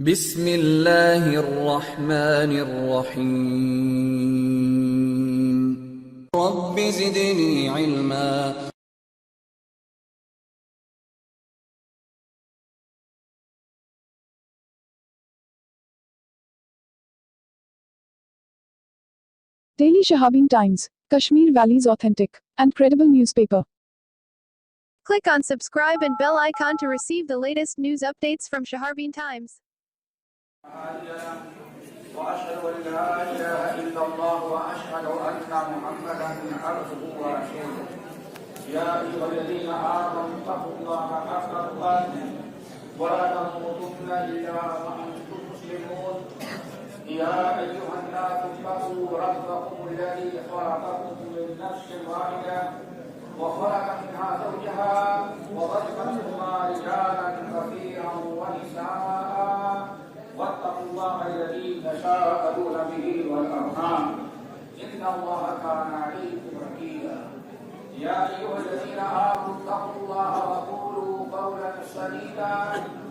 بسم اللہ الرحمن الرحیم رب زدنی علما Daily Shahabin Times, Kashmir Valley's authentic and credible newspaper. Click on subscribe and bell icon to receive the latest news updates from Shaharbin Times. وأشهد أن لا إله إلا الله وأشهد أن محمدا عبده ورسوله يا أيها الذين آمنوا اتقوا الله حق تقاته ولا تموتن إلا وأنتم مسلمون يا أيها الناس اتقوا ربكم الذي خلقكم من نفس واحدة وخلق منها زوجها وبث منهما رجالا كثيرا ونساء واتقوا الله الذي تساءلون به والأرحام إن الله كان عليكم رقيبا يا أيها الذين آمنوا اتقوا الله وقولوا قولا سديدا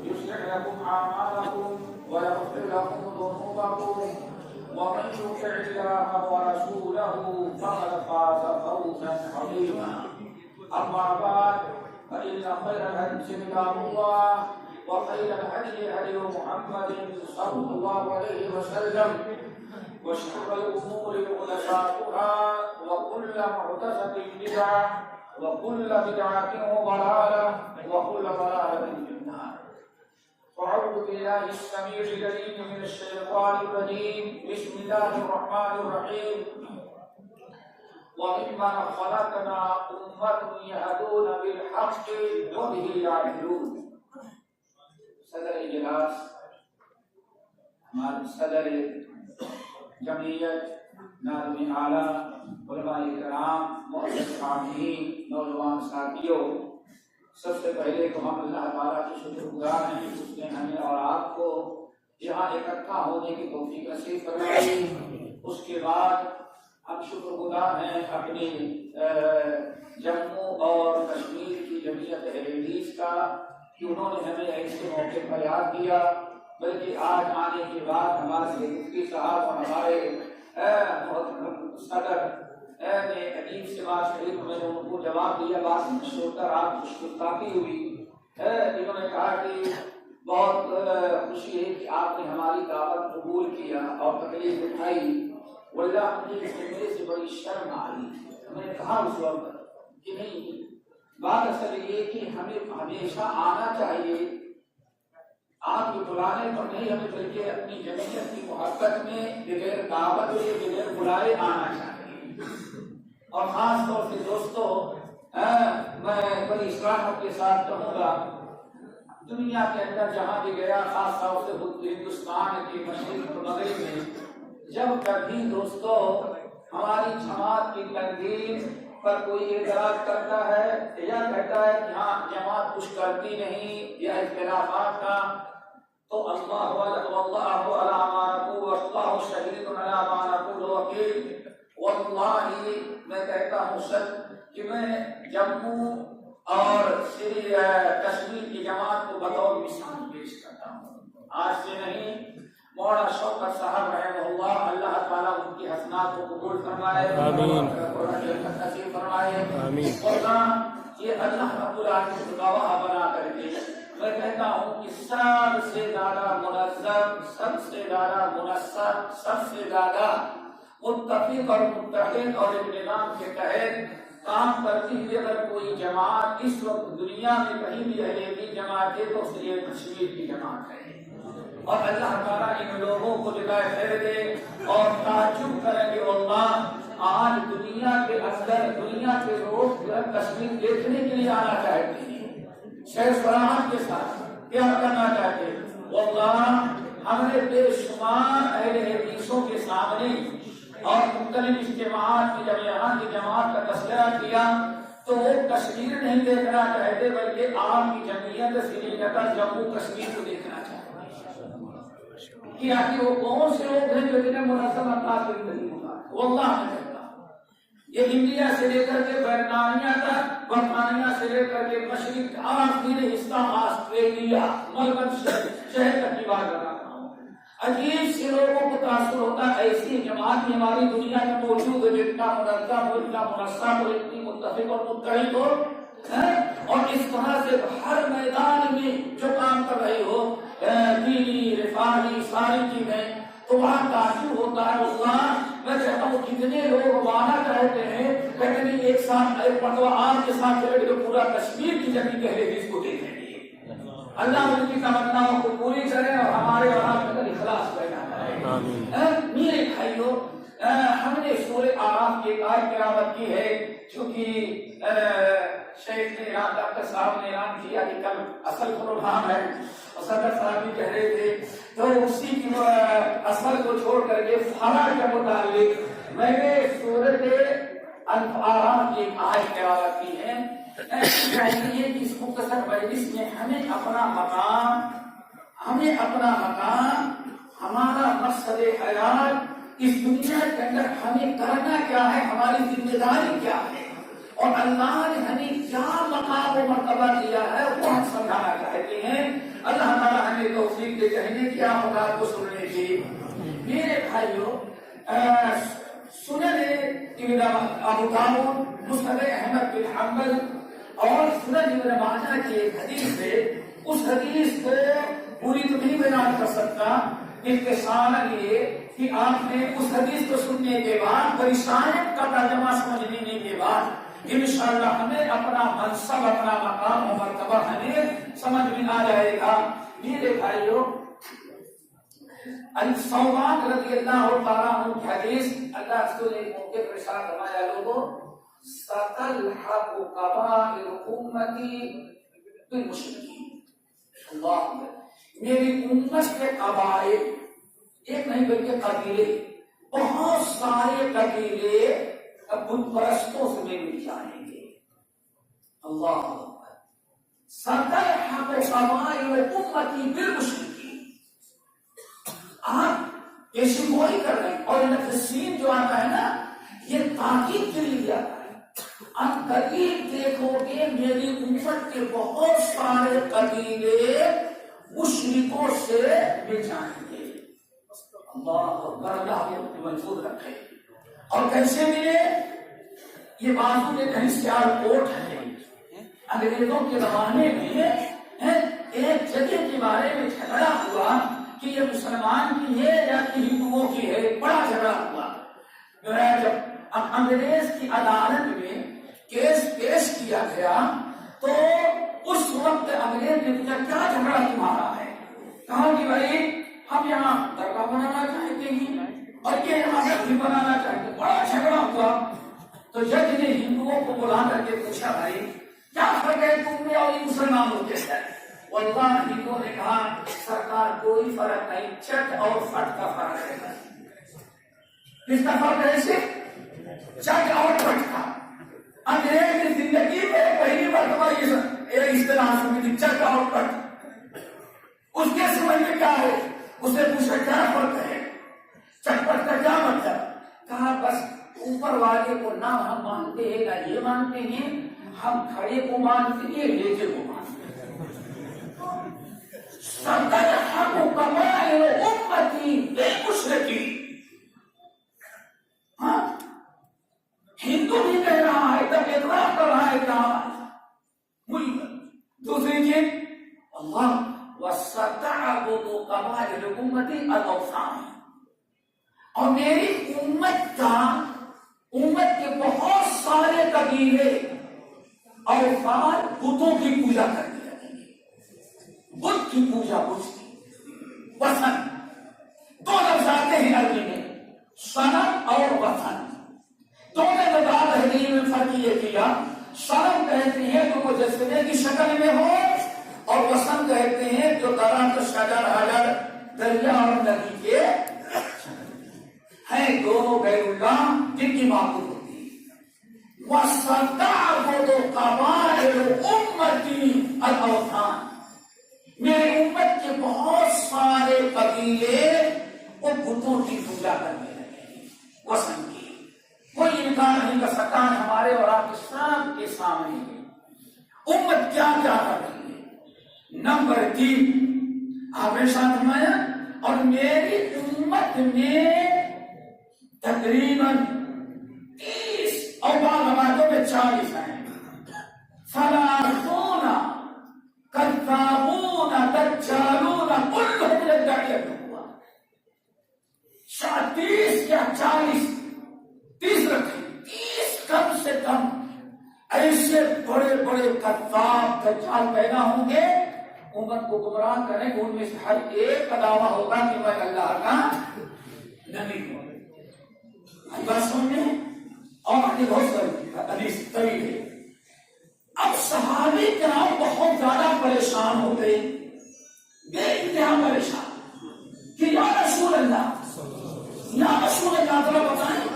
يصلح لكم أعمالكم ويغفر لكم ذنوبكم ومن يطع الله ورسوله فقد فاز فوزا عظيما أما بعد فإن خير الحديث كتاب الله وخير الهدي هدي محمد صلى الله عليه وسلم وشر الأمور محدثاتها وكل محدثة بدعة وكل بدعة ضلالة وكل ضلالة في النار. أعوذ بالله السميع العليم من الشيطان الرجيم. بسم الله الرحمن الرحيم. وممن خلقنا أمة يهدون بالحق وبه يعدلون. صدر اجلاس، ہمارے صدر جمعیت، ناظم اعلیٰ، علماء کرام، معزز سامعین، نوجوان ساتھیوں، سب سے پہلے تو ہم اللہ تعالیٰ کے شکر گزار ہیں کہ اس نے ہمیں اور آپ کو یہاں اکٹھا ہونے کی توفیق نصیب فرمائی. اس کے بعد ہم شکر گزار ہیں اپنی جموں اور کشمیر کی جمعیت اہل حدیث کا کہ انہوں نے ہمیں ایسے موقع پر یاد کیا، بلکہ آج آنے کے بعد ہمارے مفتی صاحب اور ہمارے صدر نے عجیب سے بات کہی تو میں نے ان کو جواب دیا. بات سن کر آپ خوشگفتگی ہوئی. انہوں نے کہا کہ بہت خوشی ہے کہ آپ نے ہماری دعوت قبول کیا اور تکلیف اٹھائی. واللہ مجھے میرے سے بڑی شرم آئی. میں نے کہا اس وقت کہ نہیں، بات اصل یہ کہ ہمیں ہمیشہ آنا چاہیے، آپ کے بلانے پر نہیں، ہمیں بلکہ اپنی جمعیت کی محبت میں بغیر دعوت کے بغیر بلائے آنا چاہیے. اور خاص طور سے دوستو، میں بڑی صراحت کے ساتھ کہوں گا، دنیا کے اندر جہاں بھی گیا، خاص طور سے ہندوستان کے مشرق مغرب میں، جب کبھی دوستو ہماری جماعت کی تنظیم پر کوئی اعتراض کرتا ہے یا کہتا ہے کہ ہاں جماعت کچھ کرتی نہیں یا اختلافات کا، تو اللہ علی ما نقول واللہ شہید علی ما نقول وکیل. واللہ میں کہتا ہوں سچ کہ میں جموں اور کشمیر کی جماعت کو بطور مثال پیش کرتا ہوں. آج سے نہیں، مولانا شوکت صاحب رحمہ اللہ، اللہ تعالیٰ ان کی حسنات کو قبول فرمائے، آمین، نصیب فرمائے، آمین. اور یہ اللہ رب العالمین کو گواہ بنا کر کے میں کہتا ہوں کہ سب سے زیادہ منظم، سب سے زیادہ منسق، سب سے زیادہ متفق اور متحد اور ایک نظام کے تحت کام کرتی ہوئی اگر کوئی جماعت اس وقت دنیا میں کہیں بھی ہے جماعت ہے تو یہ کشمیر کی جماعت ہے. اور اللہ تعالیٰ ان لوگوں کو جزائے خیر دے. اور تعجب کریں گے واللہ، آج دنیا کے اندر دنیا کے لوگ کشمیر دیکھنے کے لیے آنا چاہتے ہیں، شہر سراہد کے ساتھ کیا کرنا چاہتے ہیں. واللہ ہم نے بے شمار اہل حدیثوں کے سامنے اور مختلف اجتماعات کی جب یہاں کی جماعت کا تذکرہ کیا تو وہ کشمیر نہیں دیکھنا چاہتے بلکہ آپ کی جمعیت سری نگر جموں کشمیر کو دیکھنا چاہتے کہ وہ کون سے لوگ ہیں جو جنہیں منظم انداز میں نہیں ہوگا. واللہ میں کہتا ہوں یہ انڈیا سے لے کر کے برطانیہ تک، برطانیہ سے لے کر کے مشرق آخری حصہ آسٹریلیا، ملبن شہر شہر تک کی بات بتا رہا ہوں. عجیب سے لوگوں کو تاثر ہوتا ہے. ایسی جماعت بھی ہماری دنیا میں موجود ہے جتنا منظم ہو, اتنا منسق ہو, اتنی متفق اور متحد ہو, اور اس طرح سے ہر میدان میں جو کام کر رہی ہو, دینی رفاہی ساری چیزیں, تو وہاں تعجب ہوتا ہے. اللہ میں چاہتا ہوں کتنے لوگ وہاں رہتے ہیں لیکن ایک ساتھ ایک مرتبہ آپ کے ساتھ بیٹھ کے پورا کشمیر کی زمین پہلے بھی اس کو دیکھیں گے. اللہ ان کی تمناؤں کو پوری کرے اور ہمارے وہاں اندر اخلاص پیدا کرے. میرے بھائیوں, ہم نے سورہ آراف کی ایک آیت تلاوت کی ہے, چونکہ شیخ نے ڈاکٹر صاحب نے اعلان کیا کہ کل اصل پروگرام ہے اور صدر صاحب بھی کہہ رہے تھے, تو اسی کی اصل کو چھوڑ کر کے فرع کے متعلق میں نے سورۃ آراف کی ایک آیت تلاوت کی ہے. چاہیے کہ اس مختصر مجلس میں ہمیں اپنا مقام, ہمارا مقصد حیات اس دنیا کے اندر ہمیں کرنا کیا ہے, ہماری ذمہ داری کیا ہے, اور اللہ نے ہمیں کیا مقام و مرتبہ دیا ہے وہ ہم سمجھانا چاہتے ہیں. اللہ تعالیٰ ہمیں توفیق دے کہنے کی آمداد کو سننے کی. میرے بھائیوں, سنن ابن ابو داؤد, مسند احمد بن حنبل اور سنن ابن ماجہ کی ایک حدیث ہے. اس حدیث کو پوری تو نہیں بیان کر سکتا, اختصاراً یہ کہ آپ نے اس حدیث کو سننے کے بعد پریشانیت کا ترجمہ سمجھ لینے کے بعد انشاءاللہ ہمیں اپنا منصب, اپنا مقام و مرتبہ ہمیں سمجھ میں آ جائے گا. میرے بھائیوں, ثوبان رضی اللہ تعالیٰ عنہ کی حدیث, اللہ رسول نے موقع پر ارشاد فرمایا, لوگوں ستلحق قبائل امتی بالمشرکین. اللہ, میری امت کے قبائل, ایک نہیں بلکہ قبیلے, بہت سارے قبیلے بت پرستوں سے مل جائیں گے. اللہ, ستلحق قبائل امتی بالمشرکین. آپ پیشن گوئی کر رہے ہیں, اور نفسین جو آتا ہے نا یہ تاکید کے لیے آتا ہے. آپ قریب دیکھو گے میری امت کے بہت سارے قبیلے مشرکوں سے مل جائیں گے. اللہ محفوظ رکھے. اور کیسے ملے, یہ بازو میں کہیں سیال کوٹ ہے. انگریزوں کے زمانے میں ایک جگہ کے بارے میں جھگڑا ہوا کہ یہ مسلمان کی ہے یا کہ ہندوؤں کی ہے, بڑا جھگڑا ہوا. جب انگریز کی عدالت میں کیس پیش کیا گیا تو اس وقت انگریز نے پوچھا کیا جھگڑا تمہارا ہے. کہا کہ بھائی ہم یہاں درگاہ بنانا چاہتے ہیں اور یہ یہاں مسجد بنانا چاہتے ہیں. بڑا جھگڑا ہوا. تو جج نے ہندوؤں کو بلا کر کے پوچھا, بھائی کیا فرق ہے تم میں اور مسلمانوں کے اندر؟ واللہ ہندوؤں نے کہا سرکار کوئی فرق نہیں, چٹ اور فٹ کا فرق ہے. کس کا فرق ہے؟ صرف چٹ اور فٹ کا. انگریز کی زندگی میں پہلی مرتبہ یہ اصطلاح سنی تھی, چٹ اور فٹ. اس کے سمجھ میں کیا ہے؟ اسے پوچھا کیا فرق ہے, چٹ پٹ کا کیا مطلب؟ کہا بس اوپر والے کو نہ ہم مانتے ہیں نہ یہ مانتے ہیں, ہم کھڑے کو مانتے ہیں, لیٹے کو مانتے ہیں. ستلحق قبائل امتی بالمشرکین. ہاں, ہندو بھی کہہ رہا ہے, تب اعتراف کر رہا ہے کیا دوسری چیز, اللہ وستعبد قبائل امتی الاوثان. اور میری امت کے بہت سارے قبیلے اوثان بتوں کی پوجا کرتے رہیں گے. بت کی پوجا, بت کی وثن, دو لفظ آتے ہیں عربی میں, صنم اور وثن. دونوں میں بات حدیث میں فرق یہ کیا, صنم کہتے ہیں جو مجسمے کی شکل میں ہو, اور وثن کہتے ہیں جو درخت, شجر, حجر, دریا اور ندی کے ہیں, دونوں غیر اللہ جن کی معبود ہوتی ہے. وَسَتَعْبُدُ قَبَائِلُ أُمَّتِي الْأَوْثَانَ. میری امت کے بہت سارے قبیلے وہ بتوں کی پوجا کرنے لگے, وثن کی. کوئی انکار نہیں کر سکتا. ہمارے اور آپ کے سب کے سامنے امت کیا کیا کر رہی ہے. نمبر 3, آپ نے ساتھ فرمایا اور میری امت میں تقریباً 30 اور بعض روایتوں میں 40 ہیں. ثلاثون کذابون دجالون كلهم يدعي النبوة. 30 یا 40 30 رکھیں 30 کم سے کم ایسے بڑے بڑے کذاب دجال پیدا ہوں گے امت کو گمراہ کریں گے. ان میں سے ہر ایک کا دعویٰ ہوگا کہ میں اللہ کا نبی ہوں. بات سمجھے اور آگے بہت ساری حدیث طویل ہے. اب صحابی کرام بہت زیادہ پریشان ہو گئے بے انتہا پریشان کہ یا رسول اللہ ذرا بتائیں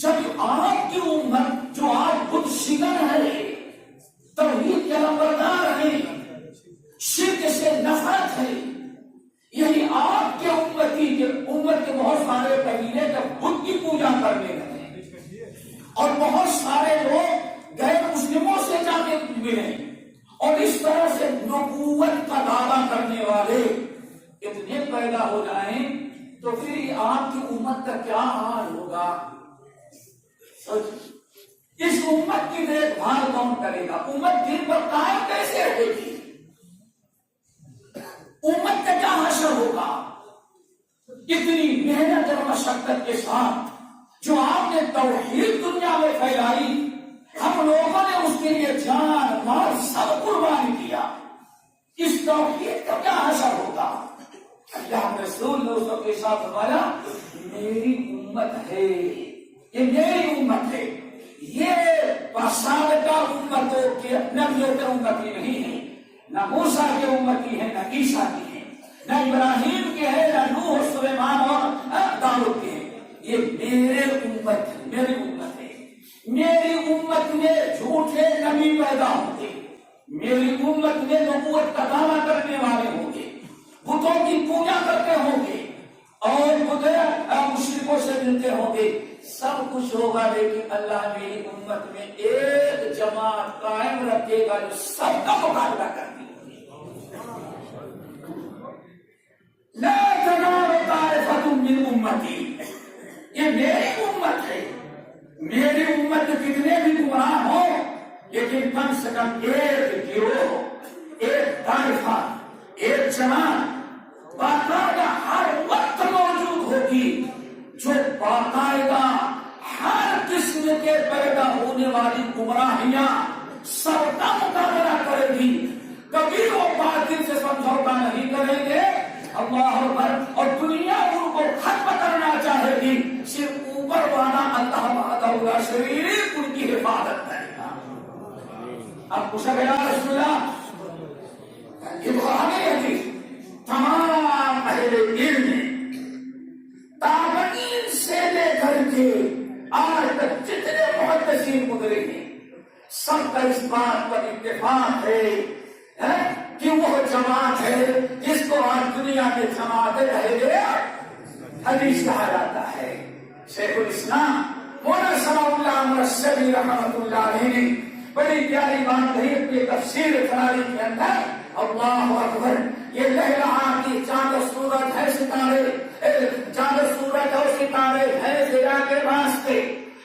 جب آپ کی امت جو آپ خود شکن ہے توحید کے نمبردار ہے شرک سے نفرت ہے یعنی آپ کے امت کے بہت سارے قبیلے جب خود کی پوجا کرنے لگے اور بہت سارے لوگ غیر مسلموں سے جا کے ملے اور اس طرح سے نبوت کا دعویٰ کرنے والے اتنے پیدا ہو جائیں تو پھر آپ کی امت کا کیا حال ہوگا. اس امت کی دیکھ بھال کون کرے گا؟ امت دین پر قائم کیسے رہے گی؟ امت کا کیا حشر ہوگا؟ اتنی محنت اور مشقت کے ساتھ جو آپ نے توحید دنیا میں پھیلائی ہم لوگوں نے اس کے لیے جان مال سب قربان کیا. اس توحید کا کیا حشر ہوگا؟ اللہ رسول نے اس وقت کے ساتھ فرمایا میری امت ہے یہ میری امت ہے یہ سابقہ امتوں کے نبیوں کے امتی نہیں ہے نہ موسیٰ کے امتی ہے نہ عیسیٰ کی ہے نہ ابراہیم کے ہے نہ نوح سلیمان اور داؤد کے ہیں. یہ میرے امت ہے میری امت ہے. میری امت میں جھوٹے نبی پیدا ہوں گے میری امت میں نبوت کا دعویٰ کرنے والے ہوں گے بتوں کی پوجا کرتے ہوں گے اور مشرکوں سے ملتے ہوں گے. سب کچھ ہوگا لیکن اللہ میری امت میں ایک جماعت قائم رکھے گا جو سب کا مقابلہ کرتی ہوگی. لا تزال طائفۃ من امتی یہ میری امت ہے. میری امت کتنے بھی گمراہ ہو لیکن کم سے کم ایک گروہ ایک طائفہ ایک جماعت باقاعدہ ہر وقت موجود ہوگی جو باقاعدہ ہر قسم کے پیدا ہونے والی گمراہیاں سب کا مقابلہ کرے گی. کبھی وہ باطل سے سمجھوتا نہیں کریں گے. اللہ اکبر. اور دنیا ان کو ختم کرنا چاہے گی صرف اوپر والا اللہ وحدہ شریک ان کی حفاظت کرے گا. اب پوچھا گیا رسول اللہ یہ بخاری حدیث تمام اہل علم تابعین سے لے کر کے آج تک جتنے محدثین گزرے ہیں سب کا اس بات پر اتفاق ہے کہ وہ جماعت ہے جس کو آج دنیا کے جماعت رہے حدیث کہا جاتا ہے. شیخ الاسلام مولانا ثناء اللہ مرشدی رحمۃ اللہ علیہ نے بڑی پیاری بات کہی اپنی تفسیر خلالی کے اندر. اللہ اکبر. یہ لہراتی چاند سورج ہے ستارے چاند سورج اور ستارے ہے ضیا کے واسطے.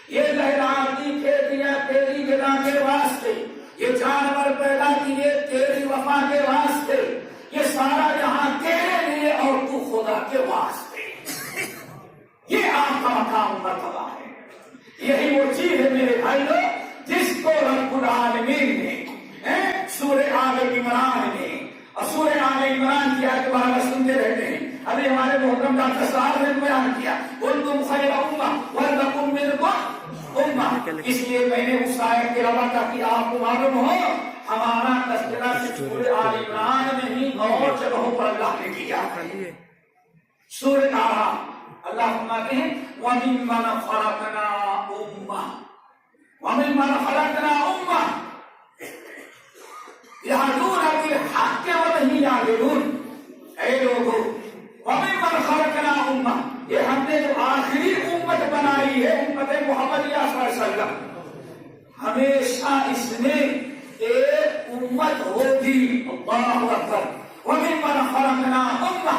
یہ لہراتی کھیتیاں تیری غذا کے واسطے. یہ جانور پیدا کیے تیری وفا کے واسطے. یہ سارا جہاں تیرے لیے اور تو خدا کے واسطے. یہ آپ کا مقام مرتبہ ہے. یہی وہ چیز ہے میرے بھائیو جس کو رب العالمین نے سورہ آل عمران میں اور سورہ آل عمران کی آیت بارہ سنتے رہتے ہیں. ابھی ہمارے محترم ڈاکٹر صاحب نے بیان کیا کنتم خیر امہ ولتکن منکم امہ. اس لیے میں نے اس آیت کے روا تاکہ آپ کو معلوم ہو ہمارا تذکرہ سورہ آل عمران میں ہی اور جگہوں پر اللہ نے کیا. سورہ اعراف اللہ فرماتے ہیں وَمِمَّنْ خَلَقْنَا أُمَّةً وَمِمَّنْ خَلَقْنَا أُمَّةً يَهْدُونَ بِالْحَقِّ وَبِهِ يَعْدِلُونَ. اے لوگوں وَمِمَّنْ خَلَقْنَا أُمَّةً یہ ہم نے جو آخری امت بنائی ہے امت محمدیہ صلی اللہ علیہ وسلم ہمیشہ اس میں ایک امت ہوگی. اللہ اکبر. وَمِمَّنْ خَلَقْنَا أُمَّةً،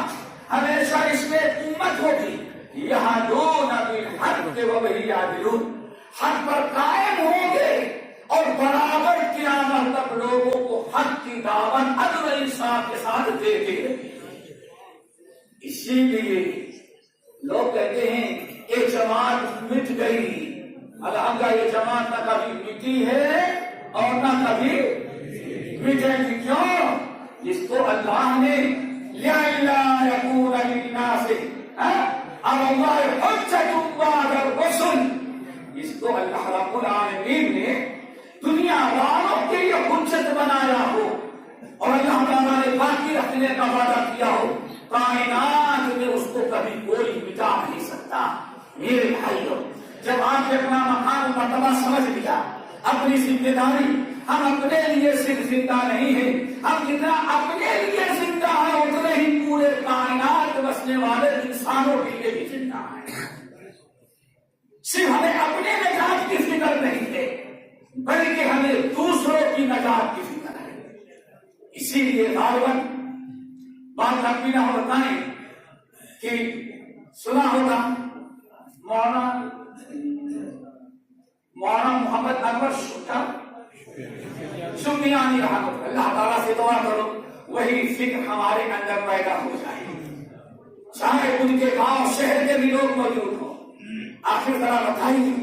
ہمیشہ اس میں امت ہوگی، یہدون بالحق وبہ یعدلون، حق پر قائم ہوں گے اور برابر قیامت تک لوگوں کو حق کی دعوت عدل و انصاف کے ساتھ دیتے رہیں۔ اسی لیے لوگ کہتے ہیں یہ جماعت مٹ گئی، الحمدللہ یہ جماعت نہ کبھی مٹی ہے اور نہ کبھی مٹے گی۔ کیوں؟ جس کو اللہ نے لِأَلَّا يَكُونَ لِلنَّاسِ عَلَى اللَّهِ حُجَّةٌ بَعْدَ الرُّسُلِ، اس کو اللہ رب العالمین نے دنیا والوں کے لیے حجت بنایا ہو اور اللہ تعالیٰ نے باقی رکھنے کا وعدہ کیا ہو، کائنات میں اس کو کبھی کوئی مٹا نہیں سکتا۔ میرے بھائیوں، جب آپ نے اپنا مقام و مرتبہ سمجھ لیا، اپنی ذمہ داری، ہم اپنے لیے صرف زندہ نہیں ہیں، ہم جتنا اپنے لیے زندہ ہیں اتنے ہی پورے کائنات بسنے والے انسانوں کے لیے بھی زندہ ہیں۔ صرف ہمیں اپنے نجات کی فکر نہیں ہے بلکہ ہمیں دوسروں کی نجات کی فکر ہے۔ اسی لیے غالباً بات ربی نہ بتائیں کہ سنا ہوگا مولانا محمد انور سمیانی رحمت اللہ تعالیٰ سے دعا کرو وہی فکر ہمارے اندر پیدا ہو جائے، چاہے ان کے گاؤں شہر کے بھی لوگ موجود ہوں۔ آخر ذرا بتائیے،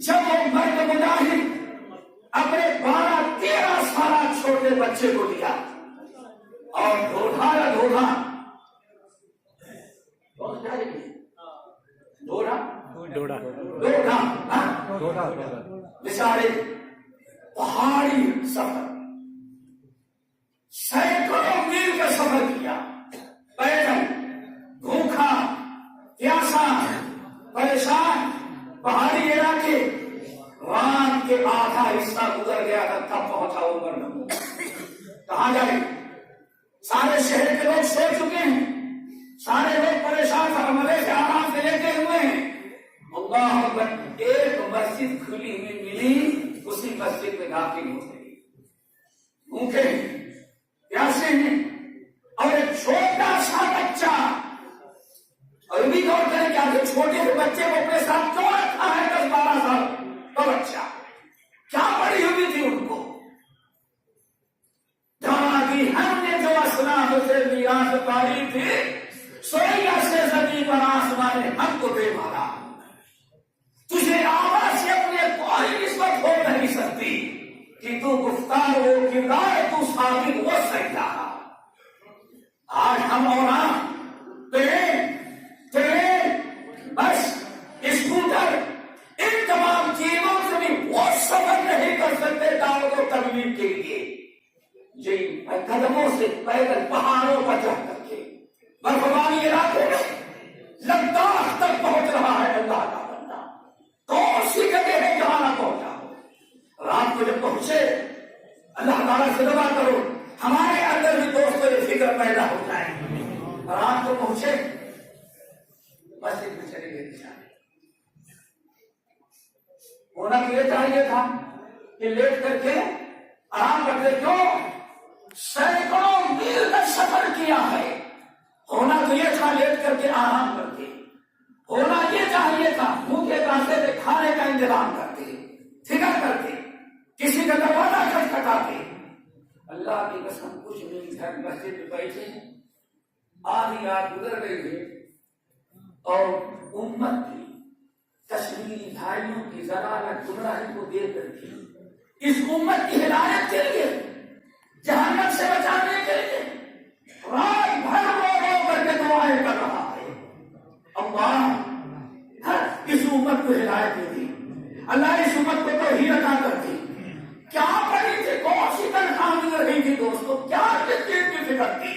جب وہ مرد مجاہد اپنے 12-13 سالہ چھوٹے بچے کو دیا اور بیچارے پہاڑی سفر، سینکڑوں میل کا سفر کیا، پیدل، بھوکھا پیاسا پریشان، پہاڑی علاقے، رات کے آدھا حصہ گزر گیا تھا تب پہنچا وہ مرد۔ کہاں جائے؟ سارے شہر کے لوگ سو چکے ہیں، سارے لوگ پریشان فرملے سے آرام سے لیتے ہوئے ہیں۔ اللہ اکبر، ایک مسجد کھلی ہوئی ملی، اسی مسجد میں داخل ہو گئی، بھوکے پیاسے ہیں اور ایک چھوٹا سا بچہ، اور بھی غور کریں کہ آگے چھوٹے سے بچے کو اپنے ساتھ کیوں رکھا ہے 10-12 سال کا بچہ؟ کیا پڑی ہوئی تھی ان کو؟ جہاں ہم نے جو اسلاف سے میراث پائی تھی، سویا سے زمین پر آسمان نے ہم کو دے مارا۔ تجھے آواز سے اپنے کوئی نسبت ہو نہیں سکتی کہ تو گفتار ہو، کردار تو ثابت ہو سکتا۔ آج ہم اور بس اسکوٹر ان تمام چیزوں سے بھی وہ سفر نہیں کر سکتے دعوت و تبلیغ کے لیے، جی قدموں سے پیدل پہاڑوں پر چڑھ کر کے برفباری علاقے میں لداخ تک پہنچ رہا ہے اللہ کا بندہ۔ کون سی جگہ ہے جہاں نہ پہنچا؟ رات کو جب پہنچے، اللہ تعالیٰ سے دعا کرو ہمارے اندر بھی دوستوں یہ فکر پیدا ہو جائے۔ رات کو پہنچے، مسجد میں چلے گئے بیچارے۔ ہونا تو یہ چاہیے تھا کہ لیٹ کر کے آرام کرتے، کیوں؟ سینکڑوں میل کا سفر کیا ہے۔ ہونا تو یہ تھا لیٹ کر کے آرام کرتے، ہونا یہ چاہیے تھا منہ کے راستے میں کھانے کا انتظام کرتے، فکر کرتے، کسی کا دروازہ کھٹکھٹاتے۔ اللہ کی قسم کچھ نہیں، گھر مسجد میں بیٹھے، آدھی رات گزر گئی ہے اور امت کی کشمیری بھائیوں کی ضلالت گمراہی کو دیکھ کر کے اس امت کی ہدایت کے لیے، جہنم سے بچانے کے لیے رات بھر رو کر کے دعائیں کر رہا ہے۔ اللہ اس امت کو ہدایت دے دی، اللہ اس امت کو توحید عطا کر دی۔ کیا پڑھی تھی؟ کون سی تنخواہ مل رہی تھی دوستوں؟ کیا کس چیز کی فکر تھی؟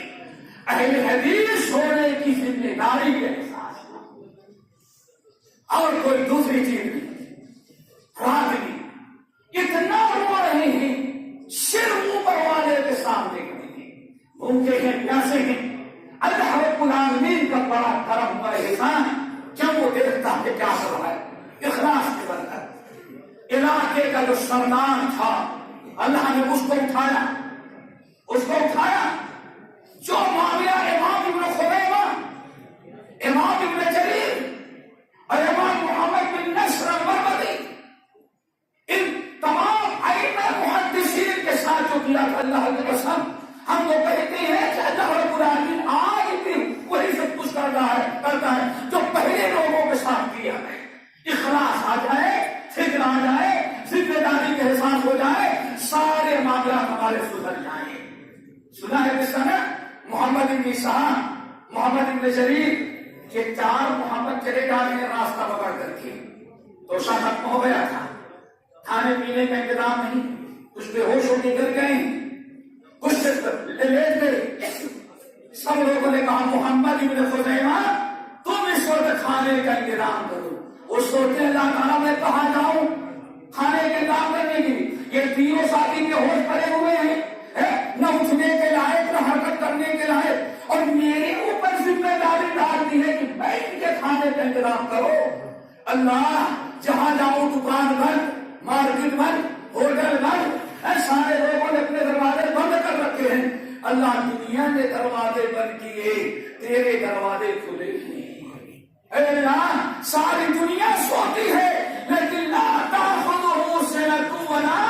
اہل حدیث ہونے کی ذمہ داری کے احساس اور کوئی دوسری چیز نہیں۔ رات بھی اتنا رو رہے ہیں، صرف اوپر والے کے سامنے بھوکے ہیں، پیاسے ہیں۔ اللہ رب العالمین کا بڑا کرم اور احسان، جب وہ دیکھتا ہے کیا کر رہا ہے، اخلاص کے بندہ علاقے کا جو سردار تھا، اللہ نے اس کو اٹھایا جو معاملہ امام ابن خزیمہ، امام ابن جریر اور امام محمد بن نصر المروزی، ان تمام ائمہ محدثین کے ساتھ جو کیا تھا، اللہ کی قسم ہم تو کہتے ہیں کہ اللہ رب العالمین آج بھی وہی سب کچھ کرتا ہے جو پہلے لوگوں کے ساتھ کیا ہے. اخلاص آ جائے، فکر آ جائے، ذمہ داری کا احساس ہو جائے، سارے معاملات ہمارے سدھر جائیں. سنا ہے کس طرح محمد بن اسحاق، محمد بن جریر، یہ 4 محمد چلے جا رہے ہیں راستہ پکڑ کر کے. توشہ ختم ہو گیا تھا، کھانے پینے کا انتظام نہیں، کچھ بے ہوش ہو کے گر گئے، کچھ لیٹ گئے. سب لوگوں نے کہا محمد ابن خزیمہ تم اس وقت کھانے کا انتظام کرو. وہ سوچتے اللہ تعالیٰ میں کہاں جاؤں کھانے کے انتظام کرنے کے لیے؟ یہ تینوں ساتھی کے ہوش پڑے ہوئے ہیں، نہ اٹھنے کے لائق نہ حرکت کرنے کے لائق، اور میرے اوپر ذمہ داری ڈال دی ہے کہ بیٹھ کے کھانے کا انتظام کرو. اللہ جہاں جاؤں دکان بند، مارکیٹ بند، ہوٹل بند، سارے لوگوں نے اپنے دروازے بند کر رکھے ہیں. اللہ دنیا نے دروازے بند کیے، تیرے دروازے کھلے ہیں. اے اللہ ساری دنیا سوتی ہے لیکن لا تأخذہ سنۃ ولا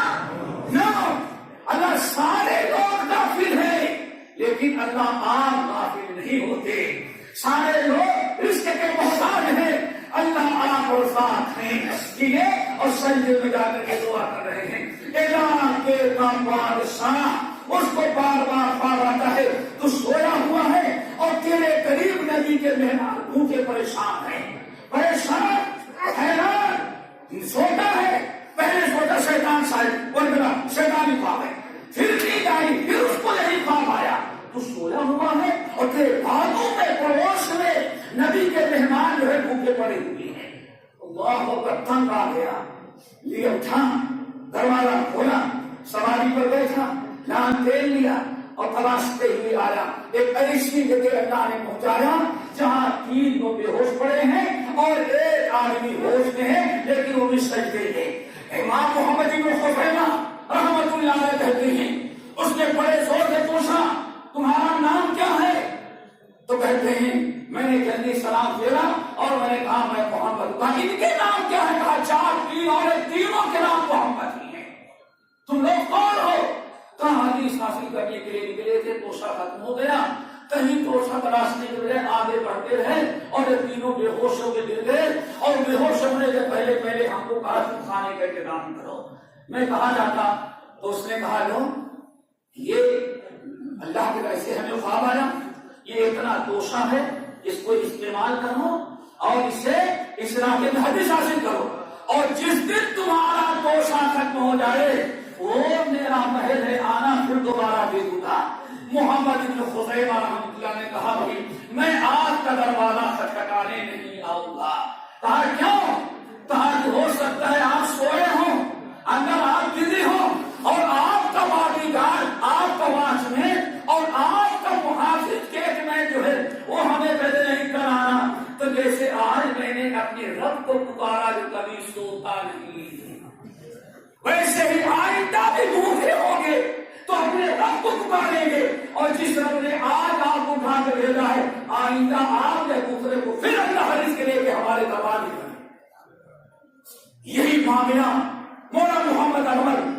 نوم. اللہ سارے لوگ غافل ہیں لیکن اللہ آپ غافل نہیں ہوتے. سارے لوگ رزق کے محتاج ہیں، اللہ آپ اور ساتھ ہیں. یہ اور سجدے میں جا کر کے دعا کر رہے ہیں، اعلان کے کام بادشاہ اس کو بار بار پار آتا ہے. تو سویا ہوا ہے اور تیرے قریب نبی کے مہمان بھوکے پریشان ہیں، پریشان حیران. سوتا ہے، پہلے سوچا شیطان شاید ورنہ شیطانی خواب ہے، پھر نیند آئی، پھر اس کو یہی خواب آیا. تو سویا ہوا ہے اور تیرے بازو میں پڑوس میں نبی کے مہمان جو ہے بھوکے پڑے ہوئے ہیں. اللہ اکبر. تنگ آ گیا، یہ اٹھا، دروازہ کھولا، سواری پر بیٹھا، لان تیل لیا اور تلاشتے ہوئے آیا. ایک ایسی جگہ اللہ نے پہنچایا جہاں 3 لوگ بے ہوش پڑے ہیں اور ایک آدمی ہوش میں ہے لیکن وہ بھی سجدے میں. امام محمد بن خزیمہ رحمت اللہ علیہ کہتے ہیں، اس نے بڑے زور سے پوچھا تمہارا نام کیا ہے؟ تو کہتے ہیں میں نے جلدی سلام پھیرا اور میں نے کہا میں محمد. کہا ان کے نام کیا ہے؟ کہا 4 3 اور تینوں کے نام محمد ہی ہیں. تم لوگ کون ہو؟ کہاں حدیث حاصل کرنے کے لیے نکلے تھے، توشہ ختم ہو گیا، کہیں توشہ تلاشنے کے لیے آگے بڑھتے رہے اور یہ تینوں بے ہوش ہو کے گر گئے. اور بے ہوش ہونے سے پہلے ہم کو کہا تم کھانے کا انتظام کرو. میں کہا جاتا تو اس نے کہا لو یہ اللہ کے ویسے ہمیں خواب آیا، یہ اتنا توشہ ہے، اس کو استعمال کرو اور اسے اس علاقے میں حدیث حاصل کرو، اور جس دن تمہارا توشہ ختم ہو جائے وہ میرا محل ہے، آنا پھر دوبارہ بھی ہوگا. محمد بن خزیمہ رحمۃ اللہ نے کہا بھائی میں آج کا دروازہ کھٹکھٹانے نہیں آؤں گا. کہا کیوں؟ کہا کہ ہو سکتا ہے آپ سوئے ہوں، اندر آپ بزی ہوں اور آپ کا باڈی گارڈ، آپ کا واچ مین اور آپ کا محافظ گیٹ مین جو ہے وہ ہمیں پہلے نہیں کرانا. تو جیسے آج میں نے اپنے رب کو پکارا جو کبھی سوتا نہیں، ویسے ہی آئندہ بھی بھوکے ہوں گے تو اپنے رب کو پکاریں گے. اور جس رب نے آج آپ کو اٹھا کر بھیجا ہے آئندہ آپ یا دوسرے کو پھر اللہ حدیث کے لے کے ہمارے دروازے کریں. یہی معاملہ مولانا محمد احمد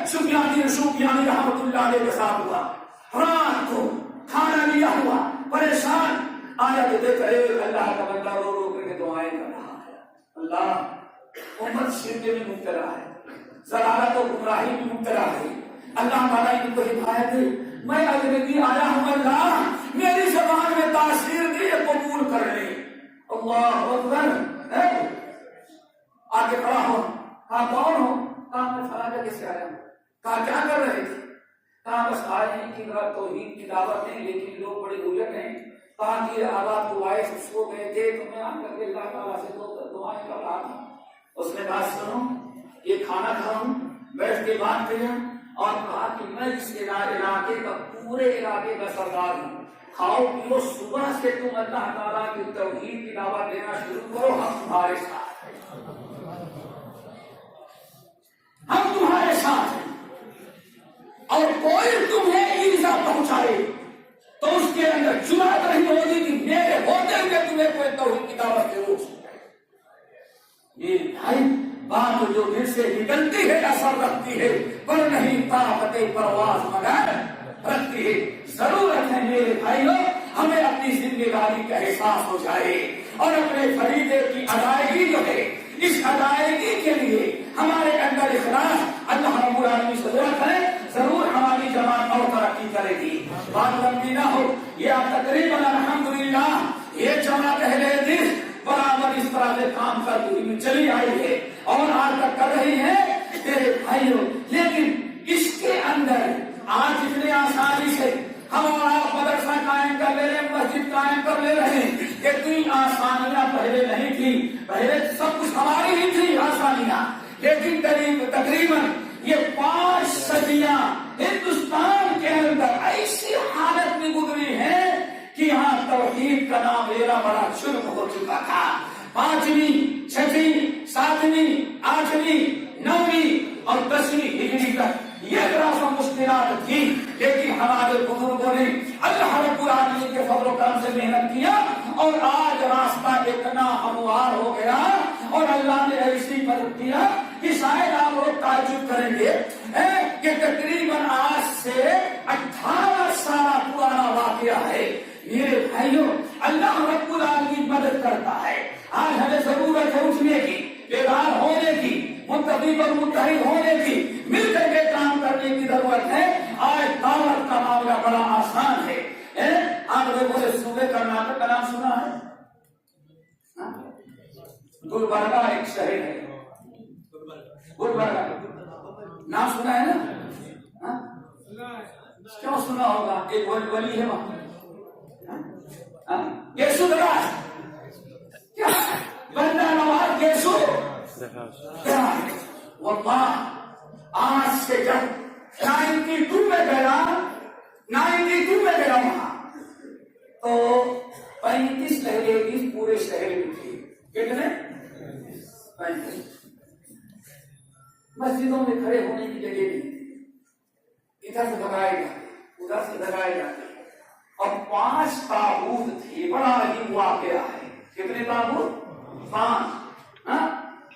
سفیانی رحمۃ اللہ علیہ کے ساتھ ہوا. رات کو کھانا لیا ہوا، پریشان آیا تو دیکھ اللہ کا بندہ رو رو کر کے دعائیں کر رہا ہے. اللہ امت شرک میں مبتلا ہے، ضلالت و گمراہی میں مبتلا ہے، اللہ تعالیٰ ان کو ہدایت دے. میں اجنبی آیا ہوں، اللہ میری زبان میں تاثیر دی، قبول کر لے. اللہ اکبر. آگے کھڑا ہو، کہا کون ہو؟ کہا میں فلاں جگہ سے آیا ہوں. کہا کیا کر رہے تھے؟ کہا بس آئے ہیں کہ میرا توحید کی دعوت ہے لیکن لوگ بڑے الجھ ہیں. کہا کہ آباد دعائیں سو گئے تھے تو میں آ کر کے اللہ تعالیٰ سے دعائیں کر رہا تھا. اس نے کہا سنو یہ کھانا کھاؤں، بیٹھ کے بات کریں. اور کہا کہ میں اس علاقے کا پورے علاقے کا سردار ہوں، کھاؤ پیو، صبح سے تم اللہ تعالیٰ کی توحید کی دعوت دینا شروع کرو، ہم تمہارے ساتھ ہیں، ہم تمہارے ساتھ ہیں. اور کوئی تمہیں ایزا پہنچائے تو اس کے اندر جرأت نہیں ہوگی کہ میرے ہوتے ہوئے تمہیں کوئی توحید کی دعوت سے روک سکے. یہ بھائی بات جو دل سے نکلتی ہے اثر رکھتی ہے، پر نہیں طاقت پرواز مگر رکھتی ہے. ضرورت ہے میرے بھائیوں ہمیں اپنی ذمہ داری کا احساس ہو جائے اور اپنے فریضے کی ادائیگی جو ہے اس ادائیگی کے لیے ہمارے اندر اخلاص اللہ رب العالمین سے ضرورت ہے. ضرور ہماری جماعت اور ترقی کرے گی. بات لمبی نہ ہو، یہ آپ تقریباً الحمدللہ یہ جماعت اہل حدیث برابر اس طرح سے کام کرتی ہوئی چلی آئی ہے اور آج تک کر رہی ہے میرے بھائیوں. لیکن اس کے اندر آج اتنی آسانی سے ہم اور آپ مدرسہ قائم کر لے رہے ہیں، مسجد قائم کر لے رہے ہیں. اتنی آسانیاں پہلے نہیں تھی، پہلے سب کچھ ہماری ہی تھی آسانیاں. لیکن تقریباً یہ 5 صدیاں ہندوستان کے اندر ایسی حالت میں گزری ہے کہ یہاں توحید کا نام لینا بڑا شرم ہو چکا تھا. 5ویں 6ویں 7ویں 8ویں 9ویں اور 10ویں ہجری تک یہ راسم مشکلات تھی، لیکن ہمارے بزرگوں نے اللہ رب العالمین کے فضل و کرم سے محنت کیا اور آج راستہ اتنا ہموار ہو گیا اور اللہ نے ایسی مدد کیا کہ شاید آپ لوگ تعجب کریں گے کہ تقریباً آج سے 18 سال پرانا واقعہ ہے. میرے بھائیوں اللہ رب العالمین مدد کرتا ہے. آج ہمیں ضرورت ہے اٹھنے کی، بیدار ہونے کی، متفق اور متحد ہونے کی، مل کر کے کام کرنے کی ضرورت ہے. آج دعوت کا معاملہ بڑا آسان ہے. آپ لوگوں نے صوبے کرناٹک کا نام سنا ہے؟ گلبرگہ ایک شہر ہے، گلبرگہ نام سنا ہے نا؟ کیوں سنا ہوگا؟ ایک ولی ہے وہاں یسو دراز، کیا بندہ نواز یسو دراز. واللہ آج سے جب 92 میں گیا وہاں تو 35 لہجے پورے شہر میں تھی. کتنے؟ 35. مسجدوں میں کھڑے ہونے کی جگہ نہیں تھی، ادھر سے بھگائے جاتے ادھر سے بھگائے جاتے. اور 5 تابوت تھے. بڑا عجیب واقعہ ہے. کتنے تابوت؟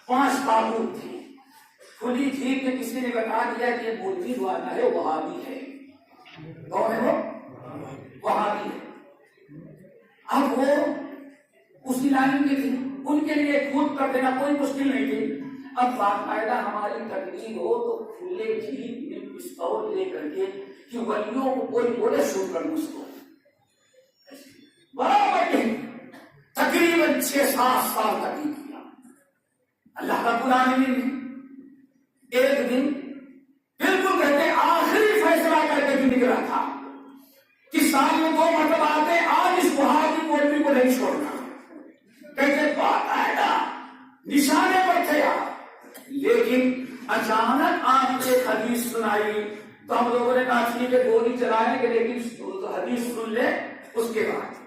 5 تابوت تھے. کھلی جھیل میں کسی نے بتا دیا کہ یہ مولوی والا ہے، وہابی ہے. کون ہے وہ؟ وہابی ہے. اب وہ اسی لائن کے تھے، ان کے لیے خود کر دینا کوئی مشکل نہیں تھی. اب باقاعدہ ہماری تقریر ہو تو کھلے جھیل میں پستول لے کر کے کہ ولیوں کو کوئی بولے شروع کر اس کو برابر تقریباً 6-7 سال تک ہی کیا. اللہ رب العالمین نے ایک دن بالکل کہتے آخری فیصلہ کر کے بھی نکلا تھا کہ سال میں 2 مرتبہ آتے، آج اس وہابی مولوی کو نہیں چھوڑنا. کہتے باقاعدہ نشانے پر تھے آپ. لیکن اچانک آپ نے حدیث سنائی تو ہم لوگوں نے ناچنی کے گولی چلائیں گے، لیکن حدیث سن لے. اس کے بعد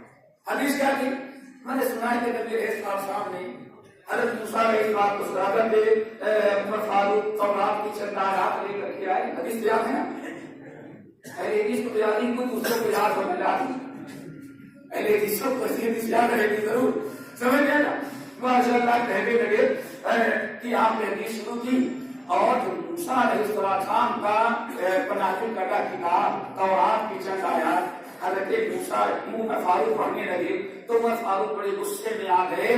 حدیث کیا تھی؟ میں نے سنا ہے کہ نبی علیہ السلام نے حضرت موسیٰ علیہ السلام کو صحابہ دے عمر فاروق تورات کی چند آیات لے کر کے آئے. حدیث یاد ہے نا؟ اہل حدیث کو یاد نہیں، کوئی دوسروں کو یاد ہونے یاد نہیں. اہل حدیث کو حدیث یاد رہے گی ضرور. سمجھ گئے نا؟ ماشاء اللہ کہنے لگے کہ آپ نے حدیث شروع کی اور جو موسیٰ علیہ السلام کا نازل کردہ کتاب تورات کی چند آیات حضرت موسیٰ عمر فاروق پڑھنے لگے تو عمر فاروق بڑے غصے میں آ گئے.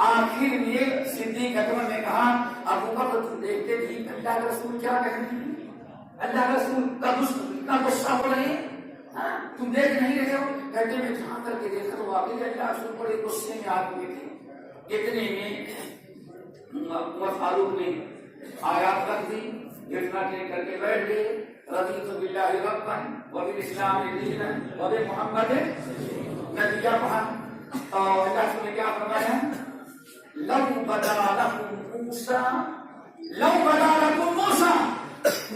آخر میں صدیق اکبر نے کہا ابو بکر تم دیکھتے بھی اللہ کا رسول کیا کہتے ہیں؟ اللہ کا رسول کا اتنا غصہ ہو رہے ہیں، تم دیکھ نہیں رہے ہو؟ کہتے میں جہاں کر کے دیکھا تو واقعی اللہ رسول بڑے غصے میں آ گئے تھے. اتنے میں عمر فاروق نے آیات رکھ دی، اتنا لے کر کے بیٹھ گئے. رضیت باللہ ربا وبالاسلام دینا وبمحمد نبیا پڑھا. اور اللہ نے کیا فرمایا؟ لو بدا لکم موسیٰ،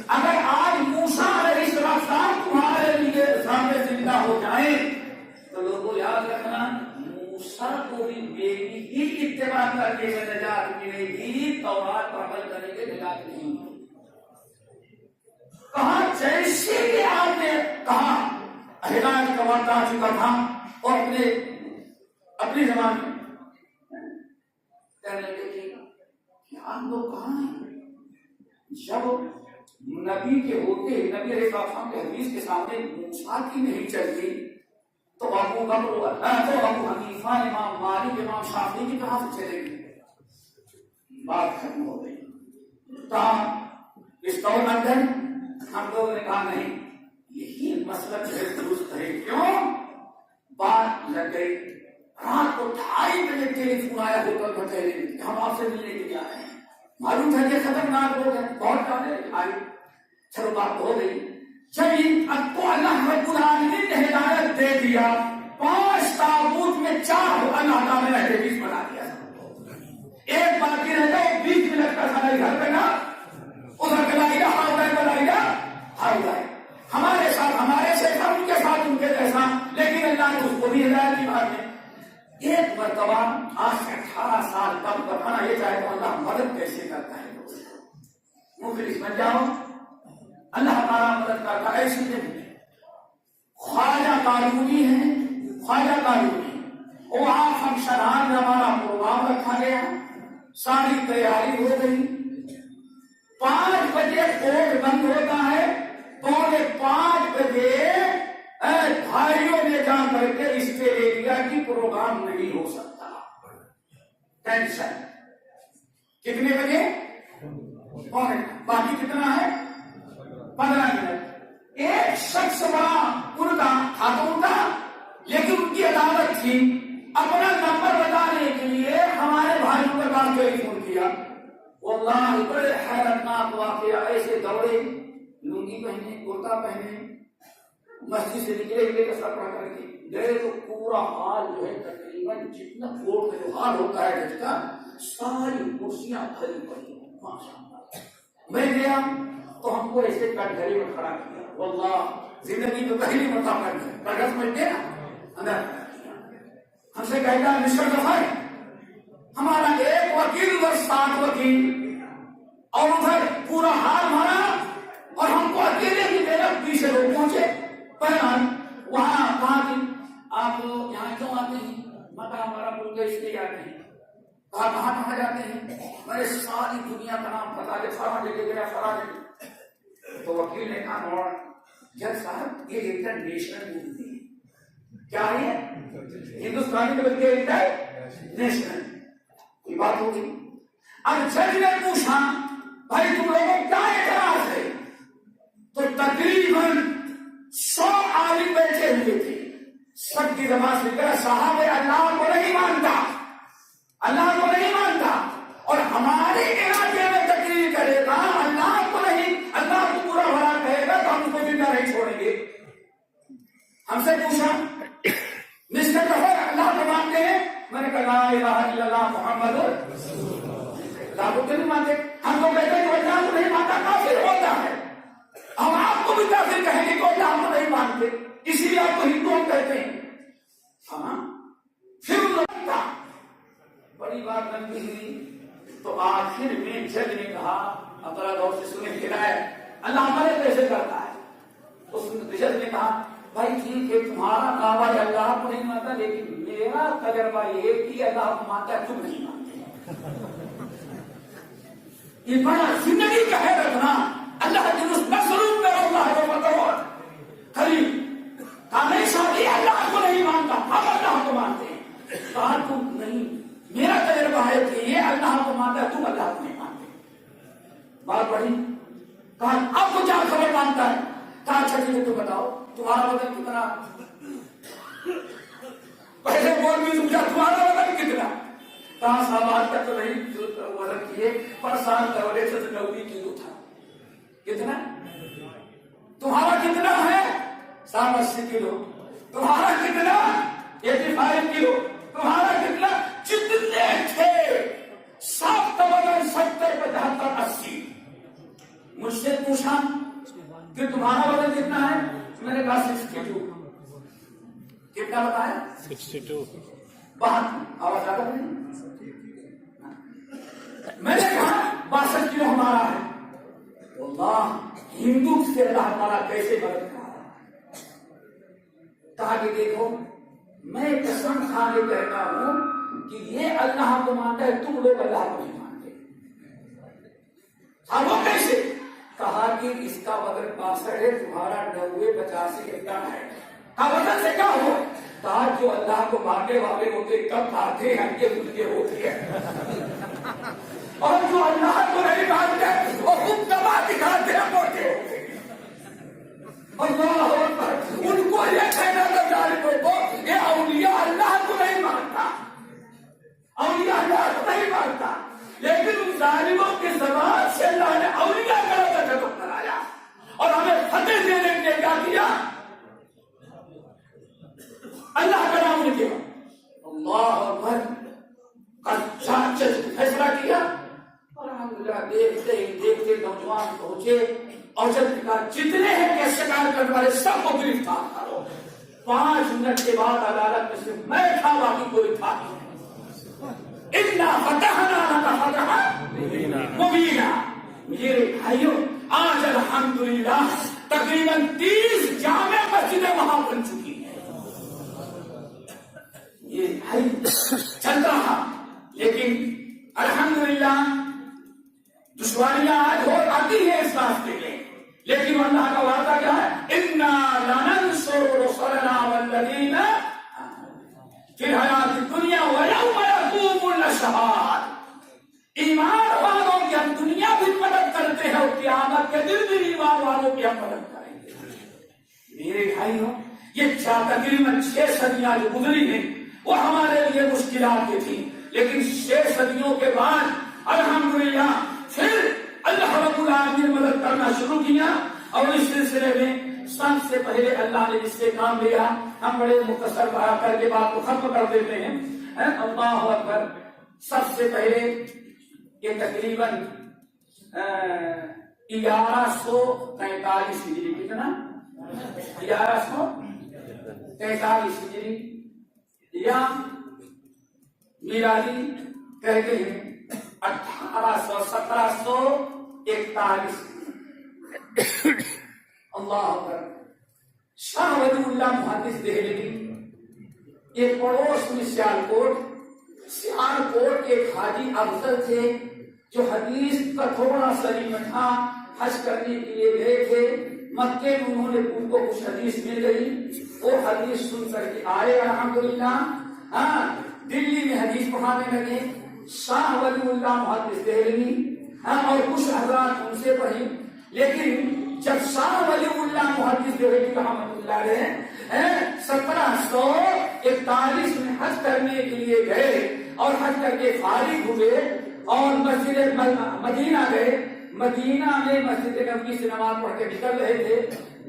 اگر آج موسیٰ علیہ السلام تمہارے لیے سامنے زندہ ہو جائیں تو لوگوں یاد رکھنا موسیٰ کو بھی میری ہی اتباع کر کے نجات ملے گی، تورات پر عمل کرنے کے نجات نہیں. کہا جیسے کہ آپ نے کہا ہدایت کا وعدہ آ چکا تھا اور اپنی زبان میں کہنے لگے کہ آپ لوگ کہاں ہیں؟ جب نبی کے ہوتے نبی علیہ السلام کے حدیث کے سامنے موسیٰ کی نہیں چلتی تو ابو بکر تو ابو حنیفہ امام مالک امام شافعی کی کہاں سے چلے گی؟ بات ختم ہو گئی. اس طور اندر ہم لوگوں نے کہا نہیں یہی مسئلہ درست ہے. کیوں؟ بات لگ گئی. رات کو 2:30 بجے ٹیلیفون آیا ہوٹل پر ٹھہرے کہ ہم آپ سے ملنے کے لیے آئے ہیں. معلوم تھا کہ خطرناک لوگ ہیں بہت جانے آئے. چلو بات ہو گئی. جب اب تو اللہ رب العالمین نے ہدایت دے دیا 5 تابوت میں 4 اللہ تعالیٰ نے حدیث بنا دیا. ایک باقی رہ گیا 20 منٹ کا کھانا گھر پہ نا ادھر بلائیے ہمارے ساتھ ہمارے سے ان کے ساتھ ان کے جیسا. لیکن اللہ نے اس کو بھی ہدایت دی. بات میں ایک مرتبہ آج سے 18 سال تک بتانا یہ چاہے تو اللہ مدد کیسے کرتا ہے. مخلص بن جاؤ اللہ تعالیٰ مدد کرتا ہے. ایسی نہیں خواجہ قانونی ہے. خواجہ قانونی وہ آپ ہم شرحان میں ہمارا پروگرام رکھا گیا. ساری تیاری ہو گئی. 5 بجے کوٹ بند ہوتا ہے. 4:45 بجے بھائیوں نے جا کر کے اسٹریلیا کی پروگرام نہیں ہو سکتا. ٹینشن. کتنے بجے؟ باقی کتنا ہے؟ 15 منٹ. ایک شخص بڑا ان کا خاتون تھا لیکن ان کی عدالت تھی. اپنا نمبر بتانے کے لیے ہمارے بھائیوں کے پاس ٹیلیفون کیا. واللہ بڑے حیرتناک واقعہ. ایسے دوڑے لنگی پہنے کرتا پہنے مسجد سے نکلے ہوئے کا سر پڑ کر کے گئے تو پورا حال جو ہے تقریباً جتنا کوٹ کا جو حال ہوتا ہے جس کا ساری کرسیاں بھری پڑی. میں گیا تو ہم کو ایسے کٹگری میں کھڑا کیا. واللہ زندگی میں پہلی مرتبہ کٹگس میں گیا اندر ہم سے کہتا مسٹر ظفر ہمارا ایک وکیل اور 7 وکیل اور ادھر پورا حال بھرا اور ہم کو اکیلے کی طرف پیچھے لوگ پہنچے. پہلے وہاں کہا کہ آپ یہاں کیوں آتے ہیں؟ مطلب ہمارا ملک اس لیے آتے ہیں. کہاں کہاں جاتے ہیں؟ میں ساری دنیا کا نام بتا دے. سارا لے کے گیا سارا لے. تو وکیل نے کہا جج صاحب یہ انٹرنیشنل مووی ہے. کیا ہے؟ ہندوستانی کے بلکہ انٹرنیشنل. یہ بات ہوگی. اب جج نے پوچھا بھائی تم لوگوں کیا اعتراض ہے؟ تو تقریباً 100 عالم بیٹھے ہوئے تھے. سب کی زبان سے کہا صاحب اللہ کو نہیں مانتا, اللہ کو نہیں مانتا اور ہمارے علاقے میں تقریر کرے گا اللہ کو نہیں, اللہ کو برا بھلا کہے گا تو ہم اس کو زندہ نہیں چھوڑیں گے. ہم سے پوچھا مسٹر ظفر اللہ کو مانتے ہیں؟ میں نے کہا لا الہ الا اللہ محمد اللہ کو نہیں مانتے. ہم کو کہتے ہیں کہ اللہ کو نہیں مانتا کافر ہوتا ہے. ہم آپ کو بھی کافر کہیں گے کہ اللہ کو نہیں مانتے اسی لیے آپ کو ہندو کہتے ہیں. ہاں پھر لگتا بڑی بات بن گئی. تو آخر میں جج نے کہا اپنا دور سے سنے ہدایت اللہ ہمارے کیسے کرتا ہے. اس جج نے کہا بھائی ٹھیک ہے تمہارا دعویٰ اللہ کو نہیں مانتا لیکن میرا تجربہ یہ کہ اللہ کو مانتا ہے تم نہیں مانتے. یہ بڑا زندگی کا ہے رکھنا. اللہ کے اس نصروف میں اللہ کو مطور قریب کامل شادی اللہ کو نہیں مانتا ہم اللہ کو مانتے ہیں. کہا تم نہیں میرا تجربہ ہے کہ یہ اللہ کو مانتا ہے تم اللہ کو نہیں مانتے. بات بڑی. کہا اب تو کیا خبر مانتا ہے؟ کہا اچھا ٹھیک ہے تو بتاؤ تمہارا وزن کتنا؟ پہلے بول بھی سمجھا تمہارا وزن کتنا؟ کہا صاحب آج تک تو نہیں وزن کیے پر سال دورے سے 90 کلو تھا. کتنا؟ تمہارا کتنا ہے؟ 80 کلو. تمہارا کتنا؟ 85 کلو. تمہارا کتنا؟ جتنے تھے 7 وزن 70 75 80. مجھ سے پوچھا کہ تمہارا وزن کتنا ہے؟ میں نے کہا 62. کتنا بتایا؟ 62. بات آواز آتا نہیں. میں نے کہا 62 کلو ہمارا ہے. اللہ ہندو سے اللہ تعالیٰ کیسے مدد کر رہا ہے. کہا کہ دیکھو میں قسم کھا کے کہتا ہوں کہ یہ اللہ کو مانتا ہے، تم لوگ اللہ کو نہیں مانتے۔ وہ کیسے؟ کہا کہ اس کا وزن 62 ہے، تمہارا 90 85 کتنا ہے؟ کہا وزن سے کیا ہو؟ کہا جو اللہ کو ماننے والے ہوتے کب کھاتے ہیں کہ مجھے ہوتی ہے، اور جو اللہ کو نہیں مانتے وہ خود دبا دکھاتے ہیں موٹے ہوتے ہیں۔ اللہ اکبر، ان کو یہ کہنا تھا ظالموں کو یہ اولیاء اللہ کو نہیں مانتا، اولیاء اللہ کو نہیں مانتا، لیکن ان ظالموں کے زبان سے اللہ نے اولیاء کا لفظ ختم کرایا اور ہمیں فتح دینے کے لیے کیا کیا؟ اللہ کا نام لیا، اللہ اکبر کا فیصلہ کیا۔ اور الحمدللہ دیکھتے ہی دیکھتے نوجوان پہنچے اور جب کہا جتنے ہیں کہ شکار کرنے والے سب کو گرفتار کرو۔ 5 منٹ کے بعد عدالت میں صرف میں تھا، باقی کوئی تھا نہیں۔ اِنَّا فَتَحْنَا لَكَ فَتْحًا مُبِينًا۔ میرے بھائیوں آج الحمدللہ تقریباً 30 جامع مسجدیں وہاں بن چکی ہیں۔ یہ بھائی چل رہا، لیکن الحمدللہ دشواریاں آج ہو آتی ہیں اس راستے میں، لیکن اللہ کا وعدہ کیا ہے؟ اِنَّا لَنَنصُرُ رُسُلَنَا وَالَّذِينَ فِي الْحَيَاةِ الدُّنْيَا وَيَوْمَ يَقُومُ الْأَشْهَادُ۔ ایمان والوں کی ہم دنیا بھی مدد کرتے ہیں اور قیامت کے دن بھی ایمان والوں کی ہم مدد کریں گے۔ میرے بھائیوں یہ تقریباً 6 صدیاں جو گزری ہیں وہ ہمارے لیے مشکلات کی تھی، لیکن 6 صدیوں کے بعد الحمدللہ پھر اللہ رب العالمین مدد کرنا شروع کیا۔ اور اس سلسلے میں سب سے پہلے اللہ نے جس سے کام لیا، ہم بڑے مختصر کر کے بات کو ختم کر دیتے ہیں۔ اللہ اکبر، سب سے پہلے یہ تقریباً 1143 ہجری، کتنا؟ 1143 ہجری یا میلادی کہتے ہیں 1741۔ اللہ اکبر، شاہ ولی اللہ محدث دہلوی یہ پڑوس میں سیالکوٹ کے ایک حاجی افضل تھے جو حدیث کا تھوڑا سا علم تھا، حج کرنے کے لیے گئے تھے مکے میں، انہوں نے ان کو کچھ حدیث مل گئی، وہ حدیث سن کر کے آئے الحمدللہ، دلی میں حدیث پڑھانے لگے۔ شاہ ولی اللہ محدث دہلوی اور کچھ حضرات ان سے پڑھی، لیکن جب شاہ ولی اللہ محدث دہلوی رحمۃ اللہ علیہ 1741 میں حج کرنے کے لیے گئے اور حج کر کے فارغ ہوئے اور مسجد مدینہ گئے، مدینہ میں مسجد نبوی سے نماز پڑھ کے نکل رہے تھے،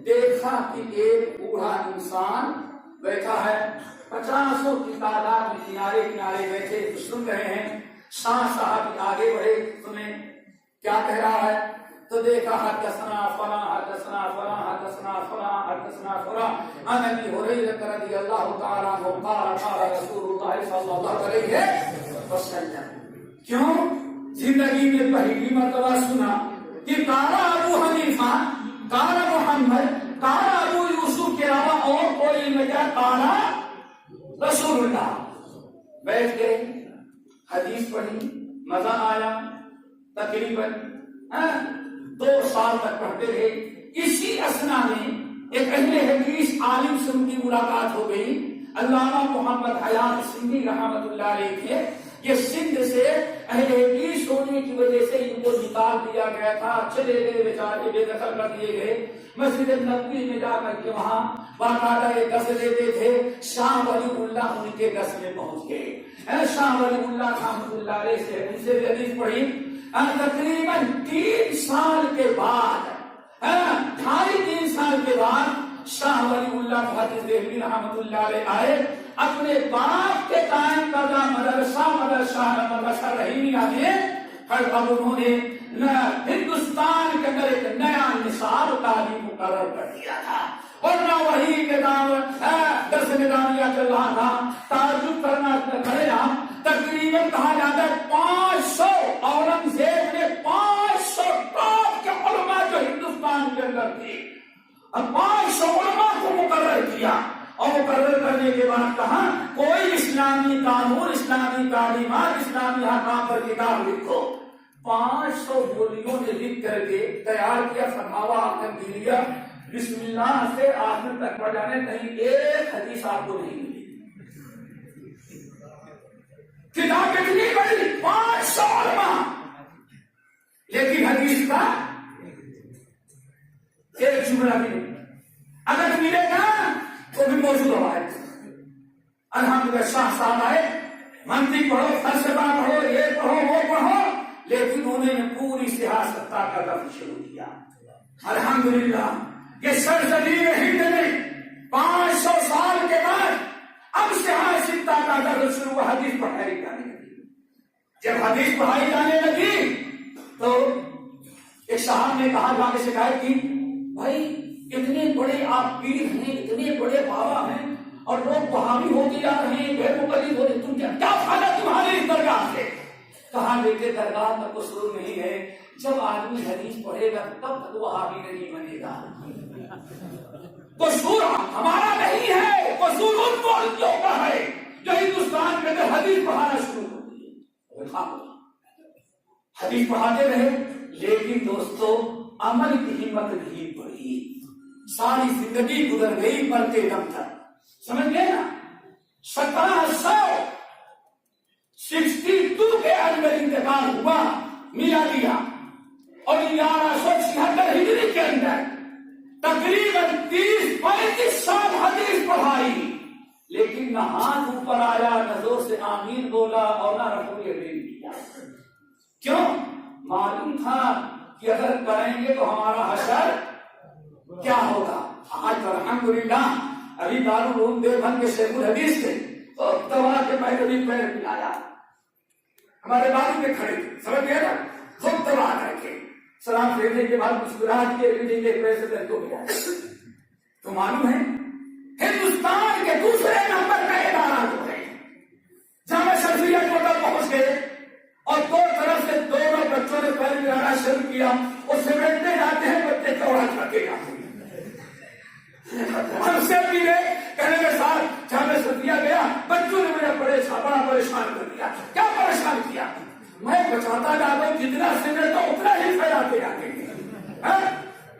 دیکھا کہ ایک بوڑھا انسان بیٹھا ہے، 50 کی تعداد میں کنارے کنارے بیٹھے سن رہے ہیں۔ شاہ صاحب آگے بڑھے، تمہیں کیا کہہ رہا ہے؟ تو دیکھا حدثنا فلاں حدثنا فلاں حدثنا فلاں حدثنا فلاں عن ابی ہریرہ رضی اللہ تعالی عنہ قال قال رسول اللہ صلی اللہ علیہ وسلم۔ کیوں؟ زندگی میں پہلی مرتبہ سنا کہ قال ابو حنیفہ، قال محمد، قال ابو یوسف کے علاوہ اور کوئی وجہ قال رسول اللہ۔ بیٹھ گئے، حدیث پڑھی، مزہ آیا، تقریباً 2 سال تک پڑھتے رہے۔ اسی اثنا میں ایک اہل حدیث عالم سے ان کی ملاقات ہو گئی، علامہ محمد حیات سندھی رحمۃ اللہ علیہ تھے۔ یہ سندھ سے اہل حدیث ہونے کی وجہ سے ان کو نکال دیا گیا تھا، چلے گئے بیچارے، بے دخل کر دیے گئے۔ مسجد نبوی میں جا کر کے وہاں باقاعدہ ایک دس دیتے تھے، شاہ ولی اللہ ان کے دس میں پہنچ گئے۔ شاہ ولی اللہ رحمۃ اللہ علیہ سے حدیث پڑھی، تقریباً 3 سال کے بعد، 3.5 سال کے بعد شاہ ولی اللہ محدث دہلوی رحمۃ اللہ علیہ آئے، اپنے باپ کے قائم کردہ مدرسہ رحیمیہ میں اب انہوں نے ہندوستان کے اندر ایک نیا نصاب تعلیم مقرر کر دیا تھا، ورنہ وہی نظام درس نظامیہ چل رہا تھا۔ تعجب کرنا پڑے گا، تقریباً کہا جاتا ہے 500 اورنگزیب نے 500 ٹاپ کے علماء جو ہندوستان کے اندر تھے، 500 علماء کو مقرر کیا اور وہ کرنے کے بعد کہا کوئی اسلامی قانون، اسلامی تعلیمات، اسلامی احکام پر کتاب لکھو. 500 بولیوں نے لکھ کر کے تیار کیا فتاوا احمدیہ. بسم اللہ سے آخر تک پڑھ جانے، کہیں ایک حدیث آپ کو نہیں ملی. کتاب کتنی بڑی، 500 علماء، لیکن حدیث کا ایک جملہ بھی نہیں. اگر ملے گا تو بھی موجود ہوا ہے. الحمدللہ شاہ صاحب آئے، منطق پڑھو، فلسفہ پڑھو، یہ پڑھو، وہ پڑھو، لیکن انہوں نے پوری سیاست کا دفن شروع کیا. الحمدللہ یہ سرزمین ہند میں 500 سال کے بعد اب سیاست کا درس شروع ہوا. حدیث پڑھائی جانے لگی. جب حدیث پڑھائی جانے لگی تو ایک صاحب نے کہا، جا کے شکایت کی، بھائی اتنے بڑے آپ پیر ہیں، اتنے بڑے بابا ہیں، اور لوگ وہابی ہوتے جا رہے ہیں، غیر مقلد ہو رہے، تم کیا فائدہ تمہاری اس درگاہ سے؟ کہاں دیکھتے درگاہ کا قصور نہیں ہے، جب آدمی حدیث پڑھے گا تب تک وہابی نہیں بنے گا. قصور ہمارا نہیں ہے، قصور ان مولویوں کا ہے جو ہندوستان کے اندر حدیث پڑھانا شروع کر دیے. حدیث پڑھاتے رہے، لیکن دوستو عمل کی ہمت نہیں پڑی. ساری زندگی گزر گئی پڑھتے دم تک. سمجھ گئے نا؟ 1762 کے اندر انتقال ہوا میلادیہ، اور 1176 ہجری کے اندر تقریباً 30-35 سال حدیث پڑھائی، لیکن نہ ہاتھ اوپر آیا، نہ زور سے آمین بولا، اور نہ رفع یدین کیا. کیوں؟ معلوم تھا کہ اگر کریں گے تو ہمارا حشر کیا ہوگا. آج الحمدللہ ابھی دارالعلوم دیوبند کے شیخ الحدیث تھے، تو دوا کے پہلے بھی پیر ملایا، ہمارے بازو میں کھڑے تھے. سمجھ گئے نا؟ خود دوا کر کے سلام پھیرنے کے بعد مسکراہٹ کے پیسے دل کو ملا. تو معلوم ہے ہندوستان کے دوسرے نمبر کا ادارہ جو ہے جامع شرعیہ کو تک پہنچ گئے، اور دو طرف سے دونوں بچوں نے پیر ملانا شروع کیا. اور سمجھتے جاتے ہیں بچے چوڑا کرتے جاتے ہیں. ہم سے بھی گئے، کہنے کے ساتھ جامع شرعیہ گیا، بچوں نے مجھے بڑا پریشان کر دیا. کیا پریشان کیا؟ میں بچاتا جاتا ہوں، جتنا سمجھتا ہوں اتنا ہی پھیلاتے جاتے ہیں.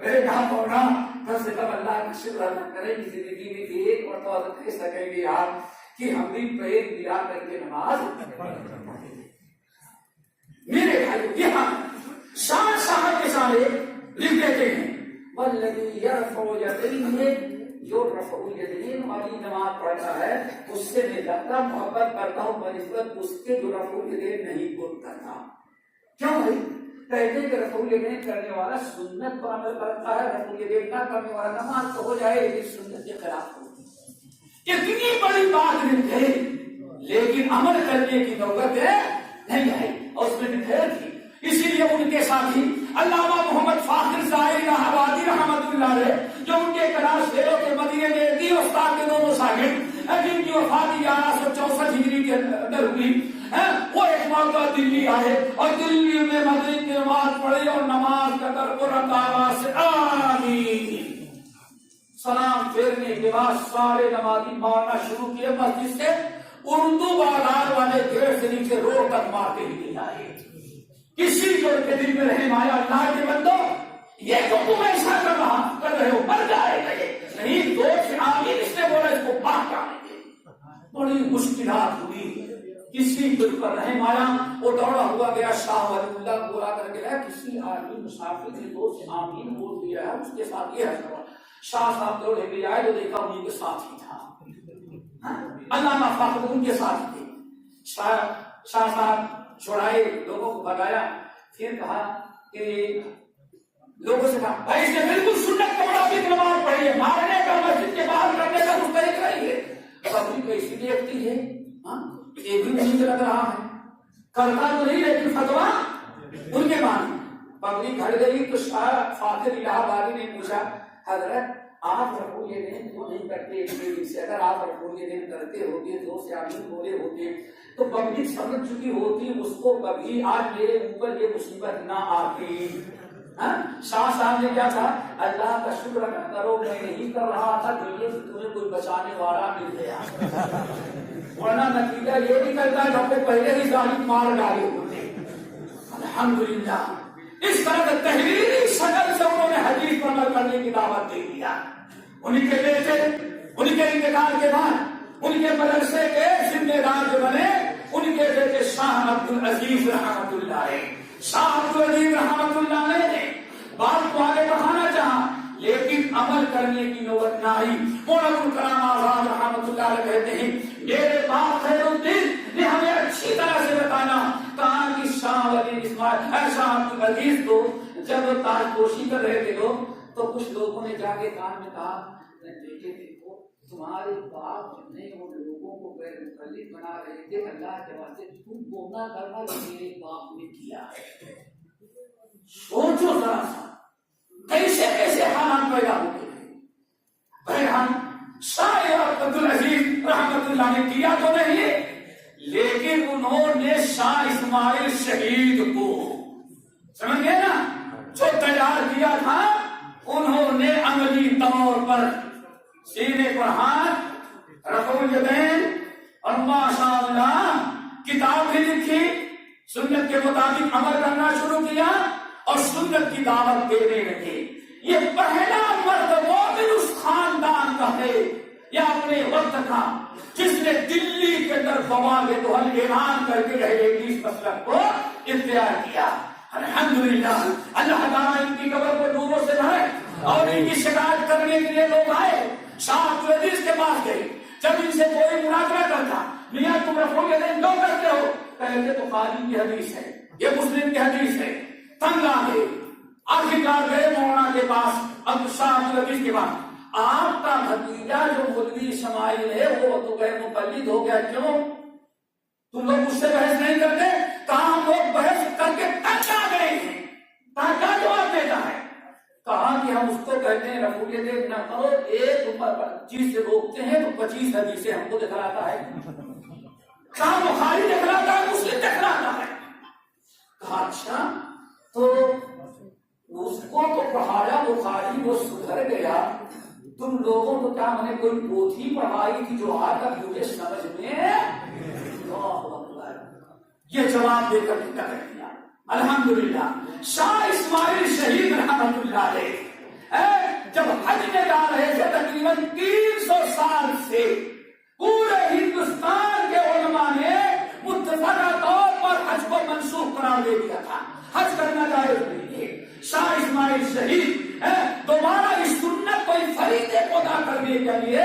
میرے کہا پڑھنا کم سے کم اللہ کا شکر ادا کرے کہ زندگی میں ایک مرتبہ کہہ سکیں گے آپ کہ ہم بھی پیر ملا کر کے نماز. میرے بھائی یہاں شاہ صاحب کے سارے لکھ دیتے ہیں، والذی یرفع یدیہ، جو رفع الیدین والی نماز پڑھتا ہے اس سے میں زیادہ محبت کرتا ہوں بنسبت اس کے جو رفع الیدین نہیں کرتا. کیوں بھائی؟ کہتے ہیں کہ رفع الیدین کرنے والا سنت پر عمل کرتا ہے، رفع الیدین نہ کرنے والا نماز تو ہو جائے لیکن سنت کے خلاف ہوگی. اتنی بڑی بات لکھے، لیکن عمل کرنے کی نوبت نہیں آئی، اور اس میں پھر تھی. اسی لیے ان کے ساتھی علامہ محمد فاخر ظاہری آبادی رحمۃ اللہ علیہ، جو ان کے کلاس فیلو کے مدینے میں دی استاد کے دونوں شاگرد، جن کی وفات 1164 ہجری کے اندر ہوئی، وہ ایک مرتبہ دلی آئے اور دلی میں مغرب کی نماز پڑھی، اور نماز کا درپرت آواز سے آمین سلام پھیرنے کے بعد سارے نمازی مارنا شروع کیے. مسجد سے اردو بازار والے گیٹ سے نیچے روڈ تک مارتے ہی نہیں آئے. کسی جو کے دل میں رحم آیا، اللہ کے بندو یہ تو تم ایسا کر رہے ہو، مر جائے گا یہ نہیں. دو سے آمین اس نے بولا، اس کو باہر جانے دے. بڑی مشکلات ہوئی، کسی دل پر رحم آیا، وہ دوڑا ہوا گیا شاہ ولی اللہ کو بلا کر گیا، کسی آدمی مسافر نے دو سے آمین بول دیا ہے، اس کے ساتھ یہ ہے. شاہ صاحب دوڑے بھی آئے تو دیکھا انہیں کے ساتھ ہی تھا، علامہ فاخر ان کے ساتھ تھے. شاہ صاحب چھوڑائے، لوگوں کو بتایا، پھر کہا کہ لوگوں سے کہا بھائی اس نے بالکل سنت کے مطابق نماز پڑھی ہے، مارنے کا مسجد کے باہر کرنے کا مستحق نہیں ہے. پبلک کو اسی دیکھتی ہے، یہ بھی نہیں لگ رہا ہے، کرتا تو نہیں لیکن فتوا ان کے مان. پبلک ہٹ گئی تو شاہ فاخر الہ آبادی نے پوچھا، حضرت آپ رفع الیدین کیوں نہیں کرتے؟ سے اگر آپ رفع الیدین کرتے ہوتے، دو سے آمین بولے ہوتے تو پبلک سمجھ چکی ہوتی، اس کو کبھی آج میرے اوپر یہ مصیبت نہ آتی. شاہ صاحب نے کیا کہا؟ اللہ کا شکر ادا کرو میں نہیں کر رہا تھا کہ تمہیں کوئی بچانے والا مل گیا، ورنہ نتیجہ یہ نکلتا ہے کہ پہلے ہی ظالم مار ڈالے ہوتے۔ الحمدللہ اس طرح سے تحریری شکل سے انہوں نے حدیث پر عمل کرنے کی دعوت دے دیا۔ انہیں کے بیٹے ان کے انتقال کے بعد ان کے مدرسے کے ذمہ دار جو بنے ان کے بیٹے شاہ عبدالعزیز رحمۃ اللہ علیہ۔ شاہ عبدالعزیز رحمۃ اللہ علیہ نے بات کو آگے بڑھانا چاہا لیکن عمل کرنے کی نوبت نہ آئی۔ مولانا ابوالکلام آزاد رحمۃ اللہ علیہ کہتے ہیں میرے باپ خیر الدین نے ہمیں اچھی طرح سے بتانا کہا کہ شاہ ولی اسماعیل شاہ عبدالعزیز کو جب تاج پوشی کر رہے تھے لوگ تو کچھ لوگوں نے جا کے کان میں کہا بیٹے دیکھو تمہارے باپ نے ان لوگوں کو غیر مخلف بنا رہے تھے، اللہ کے واسطے تم گناہ کرنا کہ میرے باپ نے کیا ہے۔ سوچو ذرا سا کیسے کیسے حالات پیدا ہوتے ہیں۔ بہرحال شاہ عبدالعزیز رحمۃ اللہ نے کیا تو نہیں لیکن انہوں نے شاہ اسماعیل شہید کو سمجھ گئے نا جو تیار کیا تھا انہوں نے عملی طور پر سینے پر ہاتھ رفع الیدین اور ماشاء اللہ کتاب بھی لکھی، سنت کے مطابق عمل کرنا شروع کیا اور سنت کی دعوت دینے لگے۔ یہ پہلا مرد مومن اس خاندان کا ہے یا اپنے وقت کا جس نے دلی کے اندر بوال دوحل اعلان کر کے اس مسلک کو اختیار کیا۔ الحمدللہ اللہ تعالیٰ ان کی قبر کو نوروں سے بھرے اور ان کی شکایت کرنے کے لیے لوگ آئے شاہ عبدالعزیز کے پاس گئے۔ جب ان سے کوئی مناظرہ کرتا میاں تم رفع الیدین کیوں کرتے ہو؟ کہتے تو قاضی کی حدیث ہے، یہ مسلم کی حدیث ہے۔ تنگ آ گئے، آخرکار گئے مولانا کے پاس، اب شاہ عبدالعزیز کے پاس آپ کا بھتیجا جو مولوی اسماعیل ہے وہ تو غیر مقلد ہو گیا، کیوں تم لوگ مجھ سے بحث نہیں کرتے؟ کہاں ہم لوگ بحث کر کے تنگ آ گئے ہیں، کیا جواب دیتا ہے؟ کہا کہ ہم اس کو کہتے ہیں رفع الیدین نہ کرو، ایک چیز سے روکتے ہیں تو 25 حدیثیں ہم کو دکھلاتا ہے، کہاں بخاری دکھلاتا ہے مسلم دکھلاتا ہے۔ کہا اچھا تو اس کو تو پڑھایا بخاری وہ سدھر گیا، تم لوگوں کو کیا میں نے کوئی پوتھی پڑھائی تھی جو آج تک مجھے سمجھ میں یہ جواب دے کر کر دیا۔ الحمدللہ شاہ اسماعیل شہید رحمۃ اللہ علیہ جب حج میں جا رہے تھے تقریباً 300 سال سے پورے ہندوستان کے علماء نے متفقہ طور پر حج کو منسوخ قرار دے دیا تھا، حج کرنا جائز نہیں ہے۔ شاہ اسماعیل شہید دوبارہ اس سنت کو فریضے کو ادا کرنے کے لیے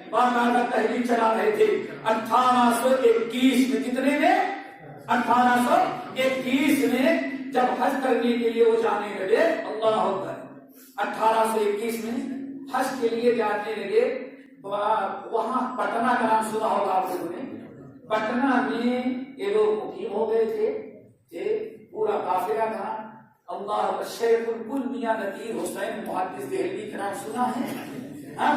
باقاعدہ تحریک چلا رہے تھے۔ 1821 میں کتنے میں 1821 میں جب حج کرنے کے لیے وہ جانے لگے، اللہ اکبر، 1821 میں حج کے لیے جانے لگے، وہاں پٹنہ کا نام سنا ہوگا آپ لوگوں نے۔ پٹنہ میں یہ لوگ مقیم ہو گئے تھے، پورا قافلہ تھا۔ اللہ شیخ الکل میاں نذیر حسین محدث دہلوی کا نام سنا ہے؟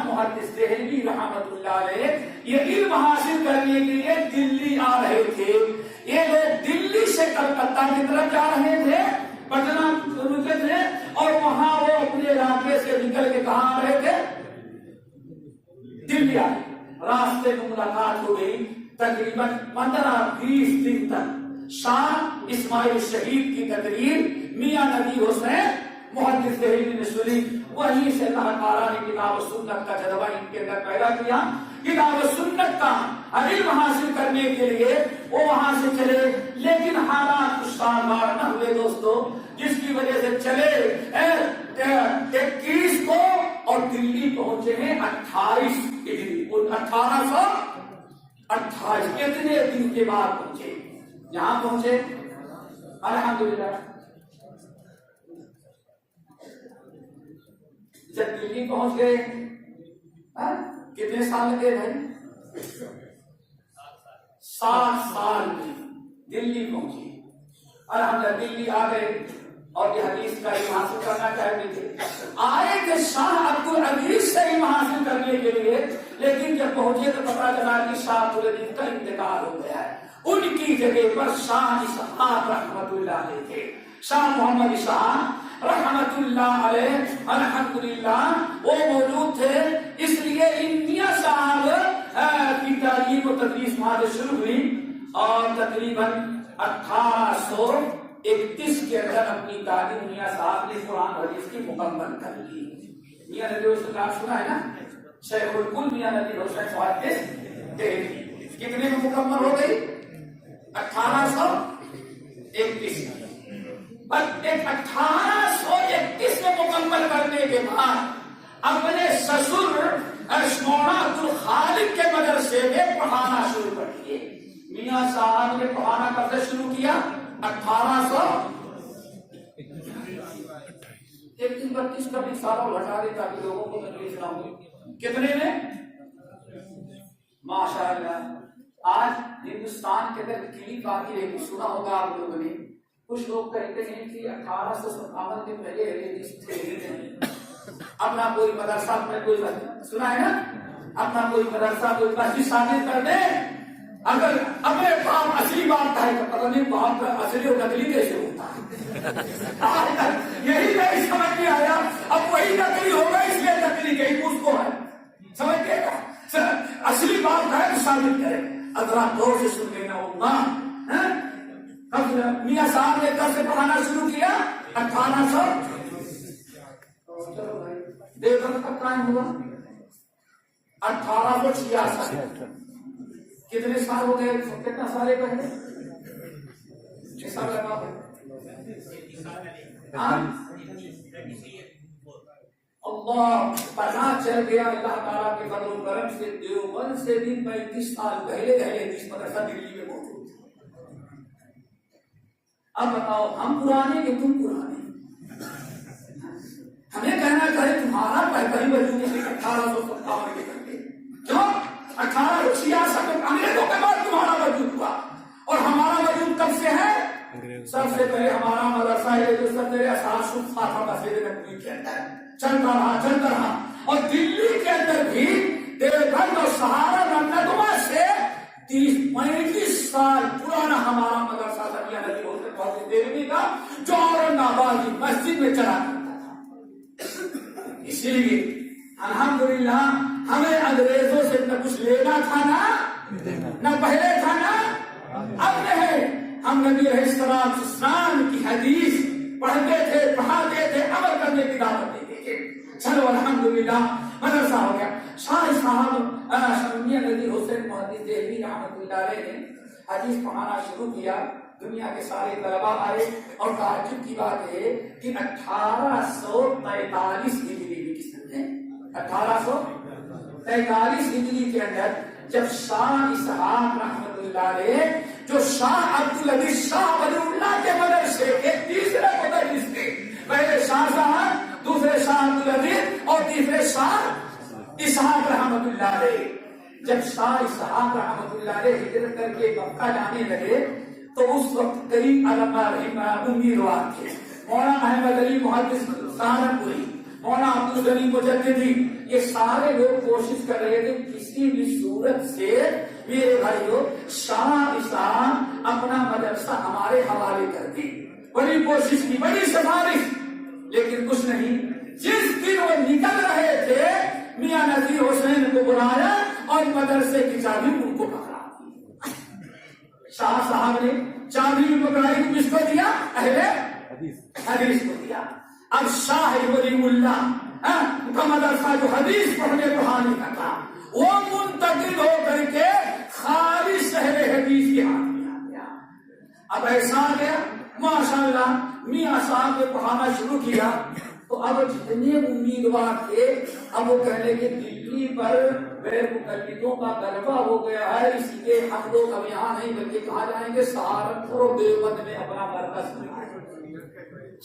محدث دہلوی رحمۃ اللہ علیہ یہ علم حاصل کرنے کے لیے دلی آ رہے تھے۔ یہ لوگ دلی سے کلکتہ کی طرف جا رہے تھے، پٹنہ رکے تھے اور وہاں وہ اپنے علاقے سے نکل کے کہاں آ رہے تھے؟ دلی آئے۔ راستے میں ملاقات ہو گئی، تقریباً 15-20 دن تک شاہ اسماعیل شہید کی تقریر میاں نذیر حسین محدث دہلوی نے سنی۔ وہیں سے اللہ تعالیٰ نے کتاب و سنت کا جذبہ ان کے اندر پیدا کیا۔ کتاب و سنت کا علم حاصل کرنے کے لیے وہ وہاں سے چلے، لیکن حالات کچھ شاندار نہ ہوئے دوستو، جس کی وجہ سے چلے 21 کو اور دلی پہنچے ہیں 28 ہجری 1828، اتنے دن کے بعد پہنچے۔ یہاں پہنچے الحمدللہ، جب دلی پہنچ گئے کتنے سال لگے بھائی؟ 7 سال میں دلی پہنچی۔ الحمدللہ دلی آ گئے اور یہ حدیث کا علم حاصل کرنا چاہتے تھے، آئے کہ شاہ عبدالعزیز سے علم حاصل کرنے کے لیے، لیکن جب پہنچے تو پتہ چلا کہ شاہ عبدالعزیز کا انتقال ہو گیا ہے۔ ان کی جگہ پر شاہ اسحاق رحمۃ اللہ علیہ تھے۔ شاہ محمد اسحاق رحمت اللہ علیہ الحمدللہ وہ موجود تھے. اس لیے ان میاں صاحب کی تعلیم و تدریس وہاں سے شروع ہوئی اور تقریباً 1831 کے اندر اپنی تعلیم میاں صاحب نے قرآن حدیث کی مکمل کر لی. میاں نذیر حسین کا سنا ہے نا, شیخ الکل میاں نذیر حسین صاحب کتنے میں مکمل ہو گئی؟ 1831 میں. 1831 میں مکمل کرنے کے بعد اپنے سسر اشمونا عبدالخالق کے مدرسے میں پڑھانا شروع کر دیے. میاں صاحب نے پڑھانا کب سے شروع کیا؟ 1832 کا بھی سارا ہٹا دے تاکہ لوگوں کو تکلیف نہ ہو. کتنے میں؟ ماشاء اللہ. آج ہندوستان کے اندر کلپ آتی ہے, سنا ہوگا آپ لوگوں نے, کچھ لوگ کہتے ہیں کہ 1857 کے پہلے حدیث تھے ہی نہیں. اپنا کوئی مدرسہ, اپنا کوئی سنا ہے نا, اپنا کوئی مدرسہ کوئی مسجد شامل کر دیں. اگر اپنے باپ اصلی باپ کا ہے تو پتہ نہیں باپ کا اصلی اور نقلی کیسے ہوتا ہے. یہی نہیں سمجھ میں آیا. اب وہی نقلی ہوگا اس لیے نقلی کہیں اس کو ہے, سمجھتے گا. اصلی باپ کا ہے تو ثابت کرے. اگر آپ دور سے سن لینا ہوگا. میاں صاحب نے کب سے پڑھانا شروع کیا؟ 1800 دیوبند کا قائم ہوا 1866. کتنے سال ہو گئے؟ کتنا سال پہلے؟ 6 سال لگا. اللہ پتا چل گیا اللہ تعالیٰ کے فضل و کرم سے دیوبند سے بھی 35 سال پہلے حدیث مدرسہ دلی میں موجود تھا. اب بتاؤ ہم پرانے کہ تم پرانے؟ ہمیں کہنا چاہے تمہارا پہلی وجود ہے 1857 کے کرتے. کیوں 1866 میں انگریزوں کے بعد تمہارا وجود ہوا اور ہمارا وجود کب سے ہے؟ سب سے پہلے ہمارا مدرسہ ہے جو سب میرے اساس فاطمہ مسجد نبوی کے اندر چلتا رہا. اور دلی کے اندر بھی دیوبند اور سہارا ندوہ سے 30-35 سال پرانا ہمارا مدرسہ میاں نذیر حسین بہت دہلوی کا جو اورنگ آباد کی مسجد میں چلا کرتا تھا. اسی لیے الحمدللہ ہمیں انگریزوں سے نہ کچھ لینا تھا نہ پہلے تھا نا اب نہیں. ہم نبی علیہ السلام کی حدیث پڑھتے تھے, پڑھاتے تھے, عمل کرنے کی دعوت دیتے تھے. چلو الحمدللہ مدرسہ ہو گیا. شاہ صاحب میاں نذیر حسین محدث دہلوی رحمۃ اللہ علیہ نے حدیث پڑھانا شروع کیا. دنیا کے سارے طلباء آئے اور تعجب کی بات ہے کہ 1843 ہجری میں کس نے 1843 ہجری کے اندر جب شاہ اسحاق رحمۃ اللہ علیہ جو شاہ عبدالعزیز شاہ ولی اللہ کے مدرسے کے تیسرے مدرس تھے, پہلے شاہ صاحب, دوسرے شاہ عبدالعزیز اور تیسرے شاہ اسحاق رحمۃ اللہ علیہ, جب شاہ اسحاق رحمۃ اللہ علیہ ہجرت کر کے مکہ جانے لگے تو اس وقت قریب امیدوار تھے. مولانا احمد علی محدث سہارنپوری, مولانا عبدالغنی مجددی, یہ سارے لوگ کوشش کر رہے تھے کسی بھی صورت سے میرے بھائیوں شاہ اسحاق اپنا مدرسہ ہمارے حوالے کر دی. بڑی کوشش کی, بڑی سفارش, لیکن کچھ نہیں. جس دن وہ نکل رہے تھے میاں نذیر حسین کو بلایا اور مدرسے کی چابی ان کو پکڑا. شاہ صاحب نے چابی پکڑائی کس کو دیا؟ اہل حدیث کو دیا. اب شاہ ولی اللہ کا مدرسہ جو حدیث پڑھنے پڑھانے کا تھا وہ منتقل ہو کر کے خالص اہل حدیث کے ہاتھ میں آ گیا. اب ایسا آ گیا ماشاءاللہ میاں صاحب نے پڑھانا شروع کیا تو اب جتنے امیدوار تھے اب وہ کہنے کہ دلی پر غیر مقلدوں کا غلبہ ہو گیا ہے, اس لیے ہم لوگ اب یہاں نہیں بلکہ کہاں جائیں گے سہارنپور اور دیوبند میں اپنا مرکز بنائیں.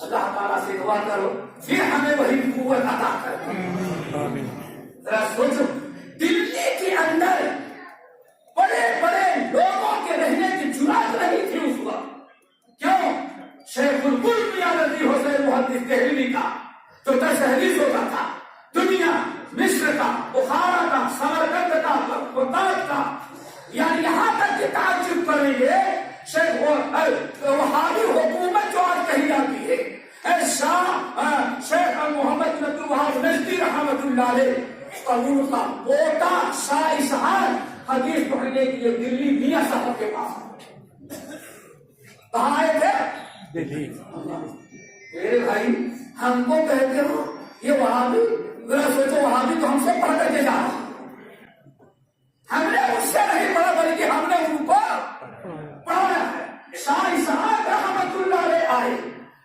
اللہ تعالیٰ سے دعا کرو پھر ہمیں وہی قوت عطا کر. ذرا سوچو دلی کے اندر بڑے بڑے لوگوں کے رہنے کی جرات نہیں تھی اس وقت. کیوں؟ شیخ الکل میاں نذیر حسین محدث دہلوی کا جو درس حدیث ہوتا تھا دنیا مصر کا, بخارا کا, سمرقند کا, بغداد کا, یعنی یہاں تک کہ تعجب کریں گے شیخ وہابی حکومت جو آج کہی جاتی ہے شاہ اللہ علیہ قبول کا پوتا شاہ اسحاق حدیث پڑھنے کے لیے دلی میاں صاحب کے پاس کہاں آئے تھے؟ دلی. میرے بھائی ہم کو کہتے ہو یہ وہابی، ذرا سوچو وہابی تو ہم سے پڑھ کر کے جا رہا، ہم نے اس سے نہیں پڑھا بلکہ ہم نے ان کو پڑھایا ہے. شاہ اسحاق رحمت اللہ علیہ آئے،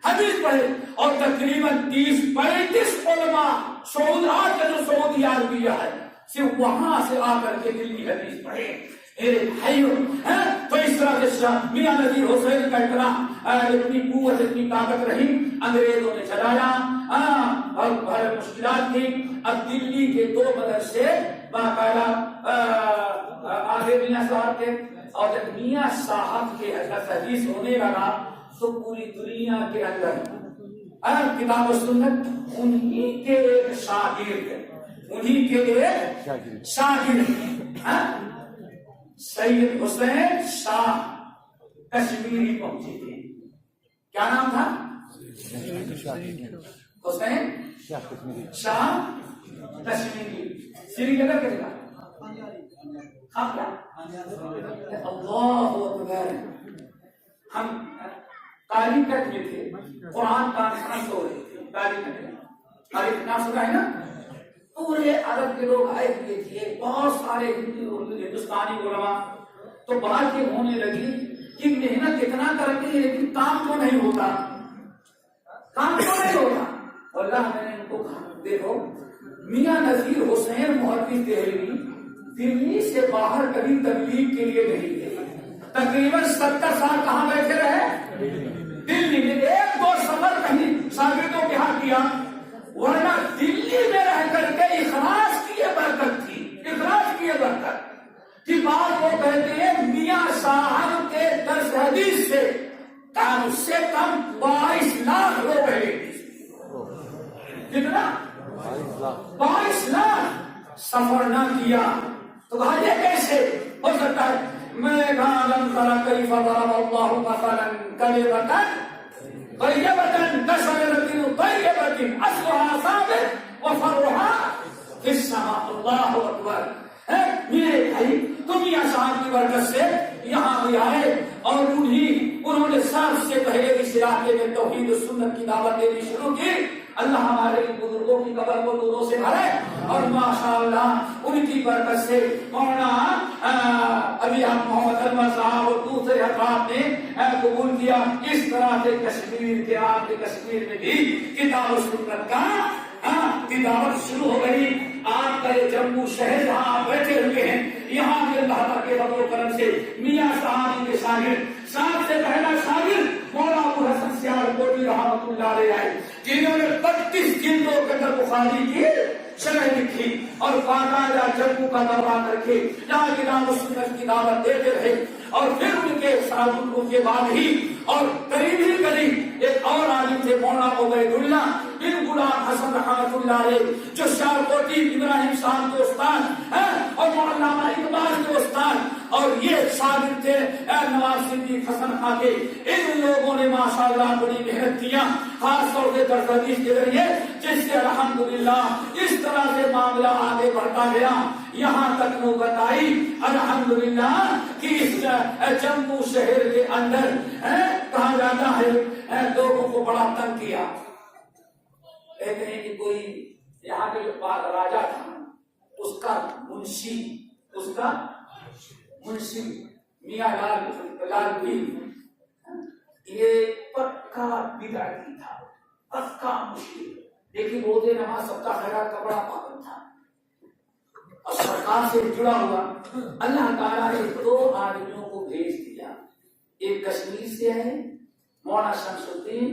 حدیث پڑھے، اور تقریباً 30-35 علماء سعود آج کا جو سعودی عربیہ ہے صرف وہاں سے آ کر کے دلی حدیث پڑھے. تو اس طرح سے میاں نذیر حسین کا اتنا اتنی قوت اتنی طاقت رہی، انگریزوں نے چلایا اور بڑے مشکلات تھی. اب دلی کے 2 مدرسے باقاعدہ آگے میاں صاحب کے، اور جب میاں صاحب کے حدیث ہونے لگا تو پوری دنیا کے اندر کتاب و سنت انہی کے ایک شاگرد، انہی کے ایک شاگرد سید حسین شاہ کشمیری پہنچے تھے. کیا نام تھا؟ حسین شاہ کشمیری. سری نگر کے جگہ اللہ اکبر. ہم کالی کٹ میں تھے، قرآن کانفرنس ہو رہی تھی کالی کٹ میں. کالی کٹ نام سنا ہے نا؟ پورے عرب کے لوگ آئے ہوئے تھے، بہت سارے ہندوستانی علماء. تو بات یہ ہونے لگی کہ محنت اتنا کرتے ہیں لیکن کام تو نہیں ہوتا، کام تو نہیں ہوتا. اللہ میں نے ان کو کہا دیکھو میاں نذیر حسین محدث دہلوی دلی سے باہر کبھی تبلیغ کے لیے نہیں گئے. تقریباً 70 سال کہاں بیٹھے رہے؟ دلی میں. 1-2 سفر کہیں شاگردوں کے ہاتھ کیا، ورنہ دلی میں رہ کر کے اخلاص کی یہ برکت تھی، اخلاص کی یہ برکت کی بات. وہ کہتے ہیں میاں صاحب کے درس حدیث سے کم سے کم 22 لاکھ لوگ رہے. کتنا؟ 22 لاکھ سفر نہ کیا. تو کہا یہ کیسے ہو سکتا ہے؟ میں لم تر کیف ضرب اللہ مثلا کلمۃ طیبۃ کشجرۃ طیبۃ اصلها ثابت وفرعها فی السماء. اللہ اکبر. میرے بھائی تم میاں صاحب کی برکت سے یہاں بھی آئے اور انہوں نے سب سے پہلے اس علاقے میں توحید و سنت کی دعوت دینی شروع کی. اللہ ہمارے بزرگوں کی قبر کو نوروں سے بھرے، اور ماشاءاللہ ان کی برکت سے مولانا ابھی ہم محمد انور صاحب اور دوسرے حضرات نے قبول کیا. اس طرح سے کشمیر کے آپ کے کشمیر میں بھی کتاب و سنت کا تلاوت شروع ہو گئی. آپ کا یہ جموں شہر جہاں آپ بیٹھے ہوئے ہیں، یہاں بھی اللہ تعالیٰ کے فضل و کرم سے میاں صاحب کے شاگرد، سب سے پہلا شاگرد مولانا ابو حسن سیالکوٹی رحمۃ اللہ علیہ آئے، جنہوں نے 32 جلدوں کے اندر بخاری کی شرح لکھی اور باقاعدہ جموں کا دورہ کر کے یہاں کتاب و سنت کی دعوت دیتے رہے. اور پھر ان کے ساتھ کے بعد ہی اور قریب ہی قریب ایک اور عالم تھے مولانا عبید اللہ بن غلام حسن رحمۃ اللہ علیہ، جو سیالکوٹی ابراہیم صاحب کے استاد اور مولانا اقبال کے استاد، اور یہ شاگرد تھے نواز صدیق حسن خان کے. ان لوگوں نے ماشاءاللہ بڑی محنت کیا، خاص طور سے درس حدیث کے ذریعے، جس سے الحمدللہ اس طرح سے معاملہ آگے بڑھتا گیا. یہاں تک نوبت آئی الحمدللہ کہ اس جموں شہر کے اندر کہا جاتا ہے لوگوں کو بڑا تنگ کیا. کہتے ہیں کہ کوئی یہاں کے جو راجا تھا اس کا منشی میاں لال بھی یہ پکا بدعتی تھا، پکا مشکل، لیکن روزے نماز سب کا خیرات کا بڑا پابند تھا اور سرکار سے جڑا ہوا. اللہ تعالیٰ نے 2 عالموں کو بھیج دیا، ایک کشمیر سے آئے مولانا شمس الدین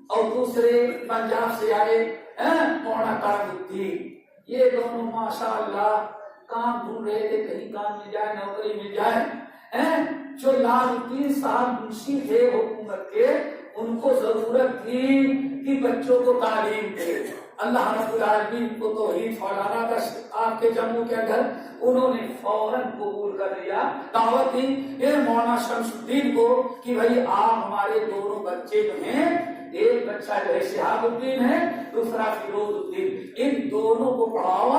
اور دوسرے پنجاب سے آئے مولانا کرم الدین. یہ دونوں ماشاءاللہ کام ڈھونڈ رہے تھے، کہیں کام مل جائے، نوکری مل جائے. جو لال الدین صاحب منشی تھے حکومت کے، ان کو ضرورت تھی کہ بچوں کو تعلیم دے. اللہ رب العالمین کو توحید پھیلانا تھا آپ کے جموں کے اندر. انہوں نے فوراً قبول کر لیا، دعوت دی پھر مولانا شمس الدین کو کہ بھائی آپ ہمارے دونوں بچے جو ہیں ایک بچہ جو ہے شہاب الدین ہے، دوسرا فیروز الدین، ان دونوں کو پڑھاؤ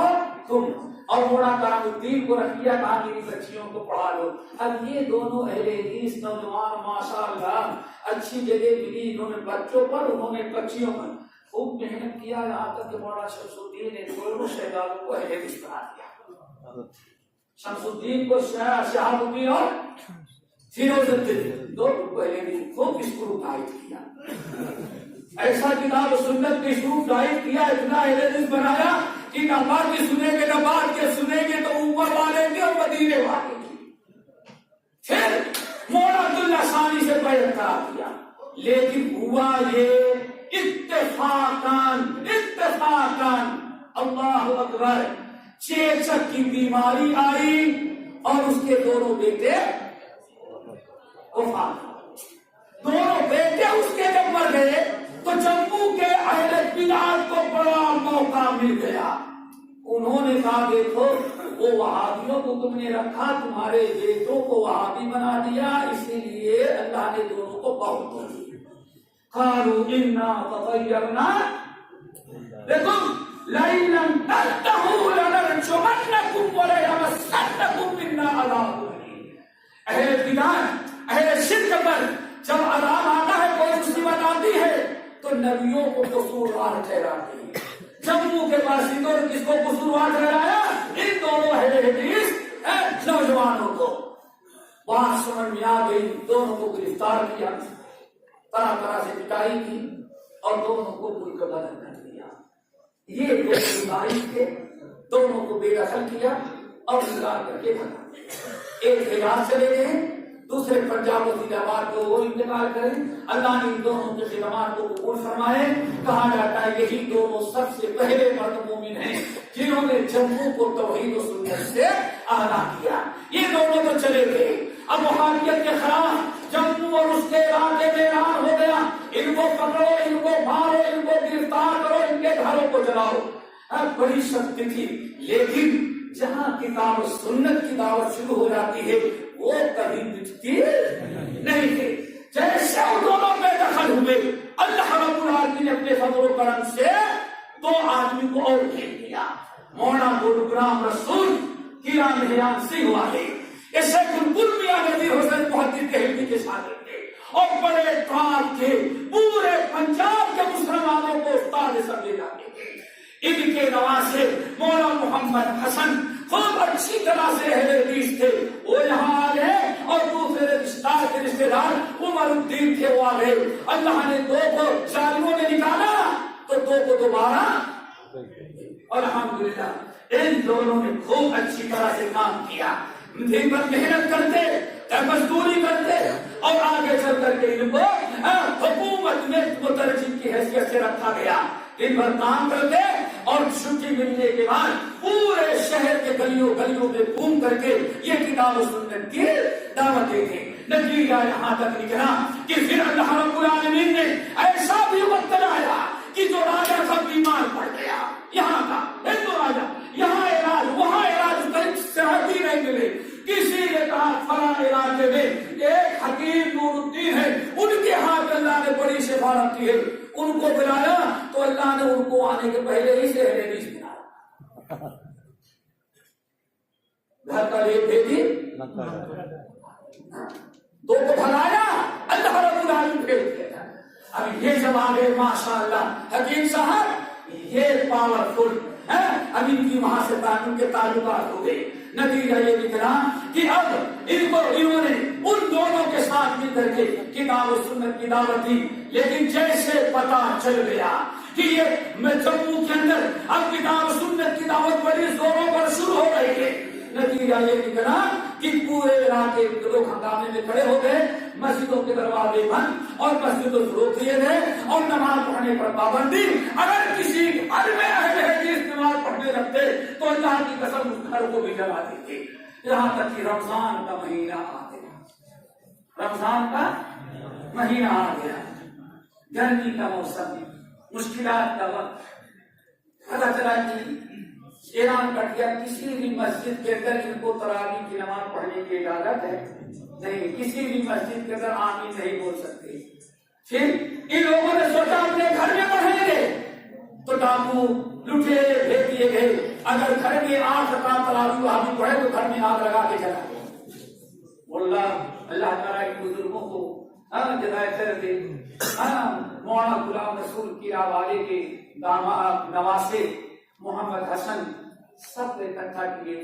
تم، اور مولا کرام الدین کو رکھ دیا کہا میری بچیوں کو پڑھا لو۔ اب یہ دونوں اہل حدیث نوجوان ماشاءاللہ اچھی جگہ ملی، انہوں نے بچوں پر، انہوں نے بچیوں پر خوب محنت کیا، یہاں تک کہ مولانا شمس الدین نے دونوں شہزادوں کو اہل حدیث بنا دیا۔ شمس الدین کو شہاب الدین اور فیروز الدین دونوں کو اہل حدیث خوب اس کو رکایت کیا، ایسا کتاب و سنت کے شروع ظاہر کیا، اتنا اہل حدیث بنایا کہ نہ بعد کے سنیں گے، نہ بعد کے سنیں گے تو اوپر والے کے اور مدینے والے کی۔ پھر مولا عبداللہ ثانی سے بیعت کرا دیا، لیکن ہوا یہ اتفاقاً اللہ اکبر چیچک کی بیماری آئی اور اس کے دونوں بیٹے وفات، دونوں بیٹے اس کے جب مر گئے تو جموں کے اہل بدعت کو بڑا موقع مل گیا۔ انہوں نے کہا دیکھو وہ وہابیوں کو تم نے رکھا، تمہارے بیٹوں کو وہابی بنا دیا، اسی لیے اللہ نے دونوں کو بہت دو دی۔ قالوا انا تطیرنا بکم لئن لم تنتهوا لنرجمنکم وليمسنکم منا عذاب الیم۔ اہل بدعت، اہل شرک پر جب عذاب آتا ہے، کوئی مصیبت آتی ہے تو نبیوں کو قصوروار ٹھہراتے ہیں۔ جموں کے باشندوں نے کس کو قصوروار ٹھہرایا؟ ان دونوں اہل حدیث نوجوانوں کو۔ بات سمجھ میں آ گئی، دونوں کو گرفتار کیا، طرح طرح سے پٹائی کی اور دونوں کو ملک بدر کر دیا۔ یہ دو تاریخ کے دونوں کو بے دخل کیا اور انکار کر کے بھگا۔ ایک حجاز چلے گئے، دوسرے پنجاب و فیض آباد کو وہ انتقال کریں۔ اللہ نے ان دونوں کی خدمات کو قبول فرمائے۔ کہا جاتا ہے یہی دونوں سب سے پہلے مرد مومن ہیں جنہوں نے جموں کو توحید و سنت سے آگاہ کیا۔ یہ دونوں تو چلے گئے، اب وہابیت کے خلاف جموں اور اس کے علاقے میں اعلان ہو گیا، ان کو پکڑو، ان کو مارو، ان کو گرفتار کرو، ان کے گھروں کو جلاؤ۔ بڑی سخت تھی، لیکن جہاں کتاب و سنت کی دعوت شروع ہو جاتی ہے وہ کبھی مٹتی نہیں تھے۔ جیسے وہ دونوں بے دخل ہوئے، اللہ رب العالمین نے اپنے فضل و کرم سے دو آدمی کو اور بھیج دیا۔ مولانا غلام رسول قلعہ مہران سنگھ والے، اس سے بالکل میاں نذیر حسین محدث دہلوی کے شاگرد تھے اور بڑے کام کے پورے پنجاب کے مسلمانوں کو استاد سمجھے جاتے تھے۔ ان کے نواسے مولانا محمد حسن خوب اچھی طرح سے اہل حدیث تھے، وہ یہاں آ گئے اور دوسرے رشتے دار عمر الدین تھے، وہ آ گئے۔ اللہ نے دو کو ظالموں نے نکالا تو دو کو دوبارہ، الحمدللہ ان دونوں نے خوب اچھی طرح سے کام کیا، دن بھر محنت کرتے، مزدوری کرتے اور آگے چل کر کے ان کو حکومت میں مترجم کی حیثیت سے رکھا گیا۔ دن بھر کام کرتے اور چھٹی ملنے کے بعد پورے شہر کے گلیوں میں گھوم کر کے یہ کتاب و سنت کی دعوت دیتے۔ نتیجہ یہاں تک نکلا کہ پھر اللہ رب العالمین نے ایسا بھی وقت لایا کہ جو راجا تھا بیمار پڑ گیا، یہاں کا ہندو راجا، یہاں علاج وہاں علاج، کہیں صحت ہی نہیں ملے۔ کسی نے کہا فلاں علاقے میں ایک حکیم نور الدین ہے، ان کے ہاتھ اللہ نے بڑی شفا رکھی ہے، ان کو بلایا تو اللہ نے ان کو آنے کے پہلے ہی سے اہل حدیث بنایا۔ گھر کا لیپ بھیجی، دو کو بھلایا، اللہ رب العالمین بھیج دیا۔ اب یہ جب آگے ماشاءاللہ حکیم صاحب یہ پاورفل ہے، اب ان کی وہاں سے تعلق کے تعلقات ہو گئے۔ نتیجہ یہ نکلا کہ اب انہوں نے ان دونوں کے ساتھ مل کر کے کتاب و سنت کی دعوت دی، لیکن جیسے پتا چل گیا کہ یہ جموں کے اندر اب کتاب و سنت کی دعوت بڑی زوروں پر شروع ہو رہی ہے، نتیجہ یہ نکلا کہ پورے علاقے کے لوگ ہنگامے میں کھڑے ہو گئے، مسجدوں کے دروازے بند اور مسجدوں سے روک دیے گئے اور نماز پڑھنے پر پابندی۔ اگر کسی گھر میں اہل حدیث نماز پڑھنے لگتے تو اللہ کی قسم اس گھر کو بھی جلا دیتے۔ یہاں تک کہ رمضان کا مہینہ آ گیا، رمضان کا مہینہ آ گیا، گرمی کا موسم، مشکلات کا وقت، پتہ چلا کہ اعلان کر دیا کسی بھی مسجد کے اندر ان کو تراویح کی نماز پڑھنے کی اجازت ہے نہیں، کسی بھی مسجد کے اندر آمین نہیں بول سکتے۔ پھر ان لوگوں نے سوچا اپنے گھر میں پڑھیں گے تو ڈاکو لٹیرے بھیج دیے گئے، اگر گھر میں 8 رکعت تراویح آدمی پڑھے تو گھر میں آگ لگا کے جلا دے۔ اللہ تعالیٰ کے بزرگوں کو جزائے خیر دے۔ مولانا غلام رسول کی والے کے نواسے محمد حسن سب کو اکٹھا کیے،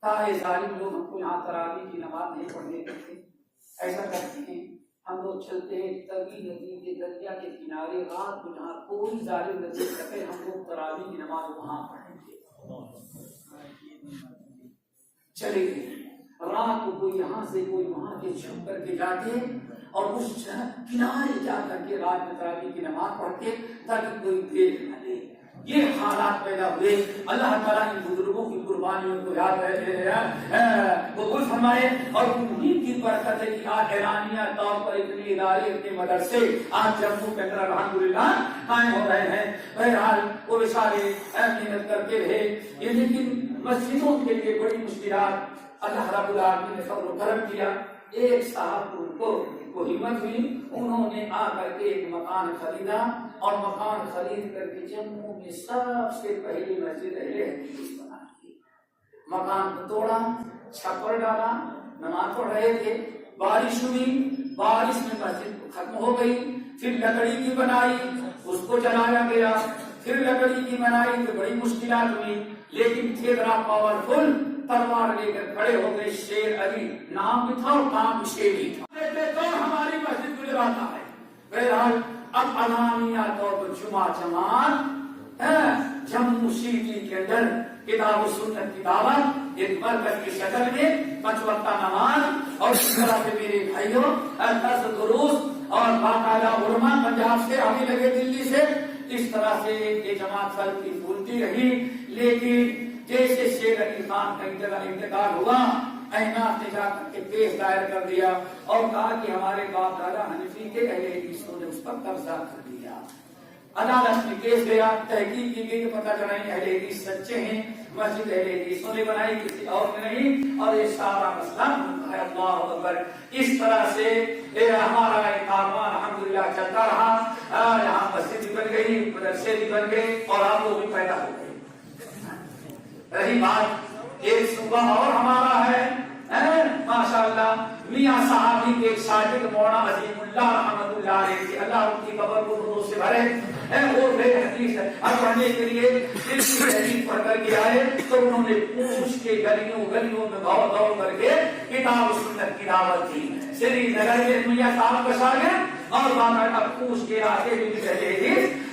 تاکہ ظالم لوگ ہم کو یہاں تراویح کی نماز نہیں پڑھنے دیتے۔ ایسا کرتے ہیں ہم لوگ چلتے ہیں تبی ندی کے دریا کے کنارے، رات کو جہاں کوئی ظالم نہ دیکھ سکے ہم لوگ تراویح کی نماز وہاں پڑھیں گے۔ چلے گئے، رات کو کوئی یہاں سے کوئی وہاں سے چھپ کر کے جاتے اور اس کنارے جا کر کے رات میں تراویح کی نماز پڑھتے تاکہ کوئی دیکھ نہ لے۔ یہ حالات پیدا ہوئے۔ اللہ تعالیٰ ان بزرگوں کی قربانیوں کو یاد قبول فرمائے، اور انہیں کی برکت ہے کہ آج اعلانیہ طور پر اتنے ادارے اتنے مدرسے آج جموں کے اندر الحمدللہ قائم ہو رہے ہیں۔ بہرحال وہ بیچارے محنت کرتے رہے، لیکن مسجدوں کے لیے بڑی مشکلات اللہ رب العالمین نے فضل و کرم کیا۔ ایک صاحب ان کو ہمت ہوئی، انہوں نے آ کر کے ایک مکان خریدا، اور مکان خرید کر کے جموں میں سب سے پہلی مسجد اہل حدیث بنائی۔ مکان کو توڑا، چھپر ڈالا، نماز پڑھ رہے تھے، بارش ہوئی، بارش میں مسجد ختم ہو گئی، پھر لکڑی کی بنائی، اس کو جلایا گیا، پھر لکڑی کی بنائی تو بڑی مشکلات ہوئی، لیکن تھے ذرا پاورفل، تلوار لے کر کھڑے ہو گئے۔ شیر علی نام بھی تھا اور کام بھی شیر ہی تھا، تو ہماری مسجد گزراتا ہے۔ بہرحال اب علانیہ طور پر جمعہ جماعت جموں سٹی کے اندر کتاب و سنت کی دعوت ایک مرکز کی شکل میں 5 وقتہ نماز، اور اس طرح سے میرے بھائیوں درس دروس اور باقاعدہ علماء پنجاب سے آنے لگے، دلی سے۔ اس طرح سے یہ جماعت چلتی پھولتی رہی، لیکن جیسے شیر علی خان کا انتقال ہوا، احناف نے جا کر کے کیس دائر کر دیا اور کہا کہ ہمارے باپ دادا حنفی کے اہل حدیثوں نے اس پر قبضہ کر دیا۔ عدالت میں کیس گیا، تحقیق کی گئی، پتہ چلا اہل حدیث سچے ہیں، مسجد اہل حدیثوں نے بنائی، کسی اور نے نہیں، اور یہ سارا مسئلہ ہے۔ اللہ اکبر۔ اس طرح سے ہمارا کاروان الحمدللہ چلتا رہا، یہاں مسجد بھی بن گئی، مدرسے بھی بن گئے، اور آپ لوگ بھی پیدا ہو گئے۔ رہی بات ایک صوبہ اور ہمارا ہے ماشاءاللہ، میاں صحابی کے ایک شاگرد مولانا عظیم اللہ رحمۃ اللہ علیہ تھے، اللہ ان کی قبر کو نوروں سے بھرے۔ وہ بے حدیث پڑھنے کے لیے حدیث پڑھ کر کے آئے تو انہوں نے پوچھ کے گلیوں میں دوڑ دوڑ کر کے کتاب و سنت کی دعوت دی۔ سری نگر میں میاں صاحب کا شاگرد اور باقاعدہ پوچھ کے آتے بھی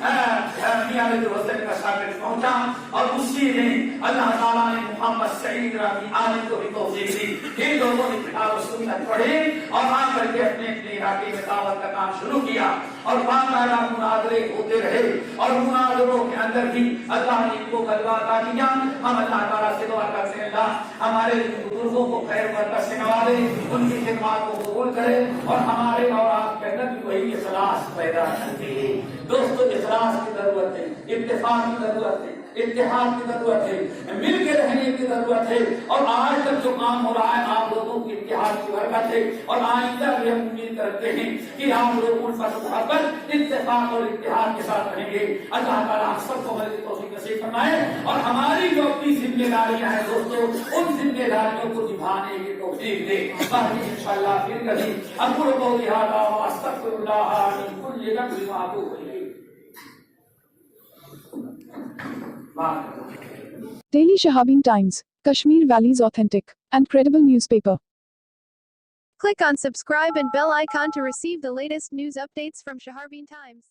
میاں نبی حسین کا شاگرد پہنچا، اور اسی نے اللہ تعالیٰ نے محمد سعید رحمی عالم کو بھی توفیق دی۔ ان لوگوں نے کتاب و سنت پڑھی اور آ کر کے اپنے علاقے میں دعوت کا کام شروع کیا، اور باقاعدہ مناظرے ہوتے رہے، اور مناظروں کے اندر بھی اللہ نے ان کو غلبہ عطا کیا۔ ہم اللہ تعالیٰ سے دعا کرتے ہیں اللہ ہمارے بزرگوں کو خیر برکت سے نوازے، ان کی خدمات کو قبول کرے، اور ہمارے اور آپ کے اندر بھی وہی اخلاص پیدا کر دے۔ دوستو اخلاص کی ضرورت ہے، اتفاق کی ضرورت ہے، اتحاد کی ضرورت ہے، مل کے رہنے کی ضرورت ہے، اور آج تک جو کام ہو رہا ہے آپ لوگوں کی اتحاد کی برکت ہے، اور آئندہ بھی ہم امید کرتے ہیں کہ آپ لوگ الفت و محبت، اتفاق اور اتحاد کے ساتھ رہیں گے۔ اللہ تعالیٰ ہم سب کو عمل کی توفیق نصیب فرمائے، اور ہماری جو اپنی ذمہ داریاں ہیں دوستو ان ذمہ داریوں کو نبھانے کی توفیق دے۔ باقی انشاءاللہ پھر کبھی اقول قولی ھذا واستغفر اللہ من کل ذنب واتوب الیہ۔ Daily Shahabeen Times, Kashmir Valley's authentic and credible newspaper. Click on subscribe and bell icon to receive the latest news updates from Shaharbeen Times.